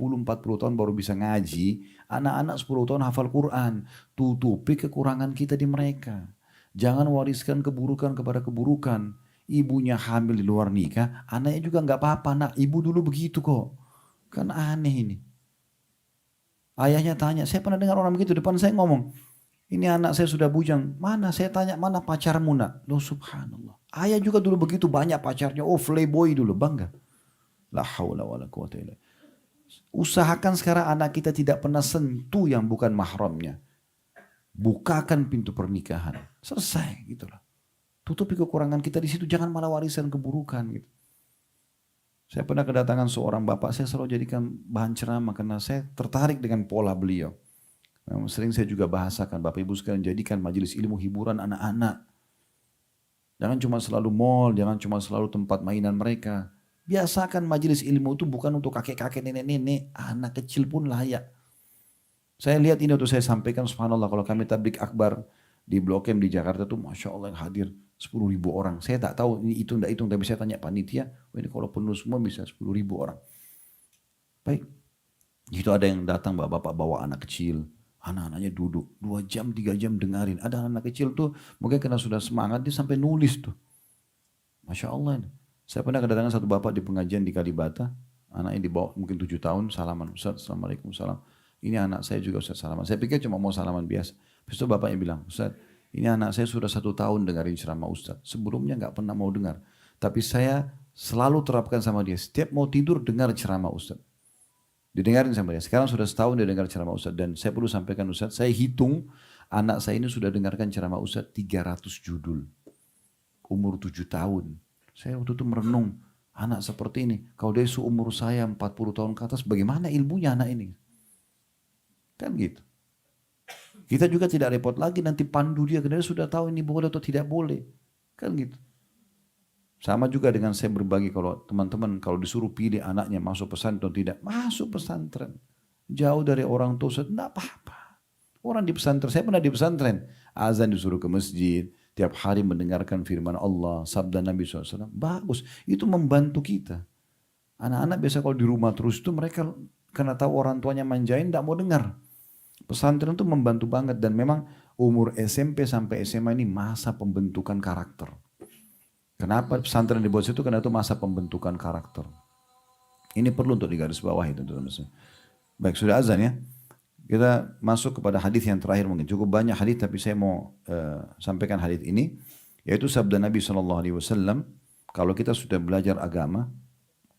tahun baru bisa ngaji, anak-anak 10 tahun hafal Quran. Tutupi kekurangan kita di mereka. Jangan wariskan keburukan kepada keburukan. Ibunya hamil di luar nikah, anaknya juga nggak apa-apa. Nak, ibu dulu begitu kok. Kan aneh ini. Ayahnya tanya, saya pernah dengar orang begitu, depan saya ngomong, ini anak saya sudah bujang. Mana? Saya tanya, mana pacarmu nak? Loh subhanallah. Ayah juga dulu begitu, banyak pacarnya. Oh playboy dulu, bangga. La haula wala quwata illa billah. Usahakan sekarang anak kita tidak pernah sentuh yang bukan mahramnya. Bukakan pintu pernikahan. Selesai gitulah. Tutupi kekurangan kita di situ, jangan malah warisan keburukan gitu. Saya pernah kedatangan seorang bapak, saya selalu jadikan bahan ceramah karena saya tertarik dengan pola beliau. Memang sering saya juga bahasakan, Bapak Ibu sekalian jadikan majelis ilmu hiburan anak-anak. Jangan cuma selalu mall, jangan cuma selalu tempat mainan mereka. Biasakan majelis ilmu itu bukan untuk kakek-kakek, nenek-nenek, anak kecil pun layak. Saya lihat ini untuk saya sampaikan, subhanallah, kalau kami tablik akbar di Blok M di Jakarta tuh Masya Allah yang hadir 10.000 orang. Saya tak tahu ini hitung tidak hitung, tapi saya tanya panitia, oh ini kalau penuh semua bisa 10.000 orang. Baik, itu ada yang datang bapak-bapak bawa anak kecil, Anak-anaknya duduk 2 jam, 3 jam dengarin. Ada anak kecil tuh mungkin karena sudah semangat dia sampai nulis tuh. Masya Allah. Saya pernah kedatangan satu bapak di pengajian di Kalibata. Anaknya di bawah mungkin 7 tahun. Salaman, Ustaz, Assalamualaikum, salam. Ini anak saya juga Ustaz, salaman. Saya pikir cuma mau salaman biasa. Habis itu bapaknya bilang, Ustaz, ini anak saya sudah 1 tahun dengerin ceramah Ustaz. Sebelumnya nggak pernah mau dengar. Tapi saya selalu terapkan sama dia. Setiap mau tidur dengar ceramah Ustaz. Didengarin sama dia. Sekarang sudah setahun dia dengar ceramah Ustaz. Dan saya perlu sampaikan Ustaz, saya hitung anak saya ini sudah dengarkan ceramah Ustaz 300 judul. Umur 7 tahun. Saya waktu itu merenung, anak seperti ini. Kalau dia seumur saya 40 tahun ke atas, bagaimana ilmunya anak ini? Kan gitu. Kita juga tidak repot lagi nanti pandu dia, karena dia sudah tahu ini boleh atau tidak boleh. Kan gitu. Sama juga dengan saya berbagi kalau teman-teman kalau disuruh pilih anaknya masuk pesantren atau tidak. Masuk pesantren. Jauh dari orang tua, tidak apa-apa. Orang di pesantren, saya pernah di pesantren. Azan disuruh ke masjid. Tiap hari mendengarkan firman Allah, sabda Nabi SAW. Bagus, itu membantu kita. Anak-anak biasa kalau di rumah terus itu mereka karena tahu orang tuanya manjain, tidak mau dengar. Pesantren itu membantu banget dan memang umur SMP sampai SMA ini masa pembentukan karakter. Kenapa pesantren dibuat situ? Karena itu masa pembentukan karakter. Ini perlu untuk digarisbawahi teman-teman. Baik, sudah azan ya. Kita masuk kepada hadis yang terakhir mungkin. Cukup banyak hadis tapi saya mau sampaikan hadis ini. Yaitu sabda Nabi SAW. Kalau kita sudah belajar agama,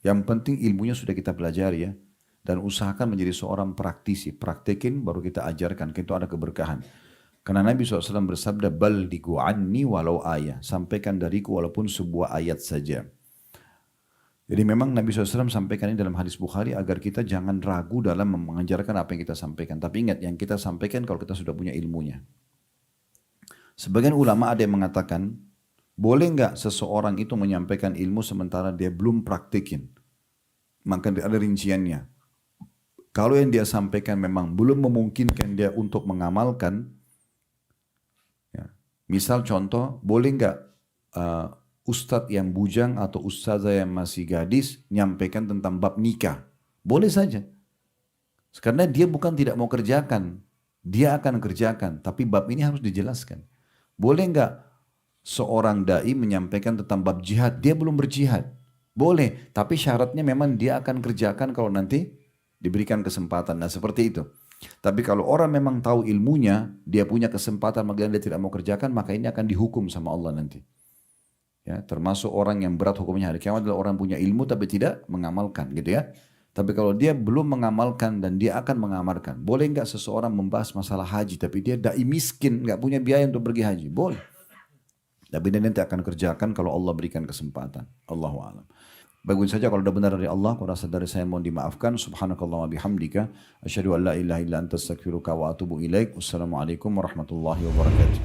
yang penting ilmunya sudah kita pelajari ya. Dan usahakan menjadi seorang praktisi. Praktekin baru kita ajarkan. Itu ada keberkahan. Karena Nabi SAW bersabda, ballighu anni walau ayat. Sampaikan dariku walaupun sebuah ayat saja. Jadi memang Nabi SAW sampaikan ini dalam hadis Bukhari agar kita jangan ragu dalam mengajarkan apa yang kita sampaikan. Tapi ingat, yang kita sampaikan kalau kita sudah punya ilmunya. Sebagian ulama ada yang mengatakan, boleh nggak seseorang itu menyampaikan ilmu sementara dia belum praktikin? Maka ada rinciannya. Kalau yang dia sampaikan memang belum memungkinkan dia untuk mengamalkan, misal contoh, boleh nggak ustadz yang bujang atau ustazah yang masih gadis nyampaikan tentang bab nikah? Boleh saja. Karena dia bukan tidak mau kerjakan. Dia akan kerjakan. Tapi bab ini harus dijelaskan. Boleh nggak seorang da'i menyampaikan tentang bab jihad? Dia belum berjihad. Boleh. Tapi syaratnya memang dia akan kerjakan kalau nanti diberikan kesempatan. Nah seperti itu. Tapi kalau orang memang tahu ilmunya, dia punya kesempatan, maka dia tidak mau kerjakan, maka ini akan dihukum sama Allah nanti. Ya, termasuk orang yang berat hukumnya hari kiamat adalah orang punya ilmu tapi tidak mengamalkan, gitu ya. Tapi kalau dia belum mengamalkan dan dia akan mengamalkan, boleh nggak seseorang membahas masalah haji, tapi dia dai miskin, nggak punya biaya untuk pergi haji, boleh. Tapi dia nanti akan kerjakan kalau Allah berikan kesempatan. Allahu a'lam. Bagus saja kalau sudah benar dari Allah, kalau rasa dari saya mohon dimaafkan. Subhanakallah wa bihamdika. Asyhadu an la ilaha illa anta astaghfiruka wa atubu ilaik. Wassalamualaikum warahmatullahi wabarakatuh.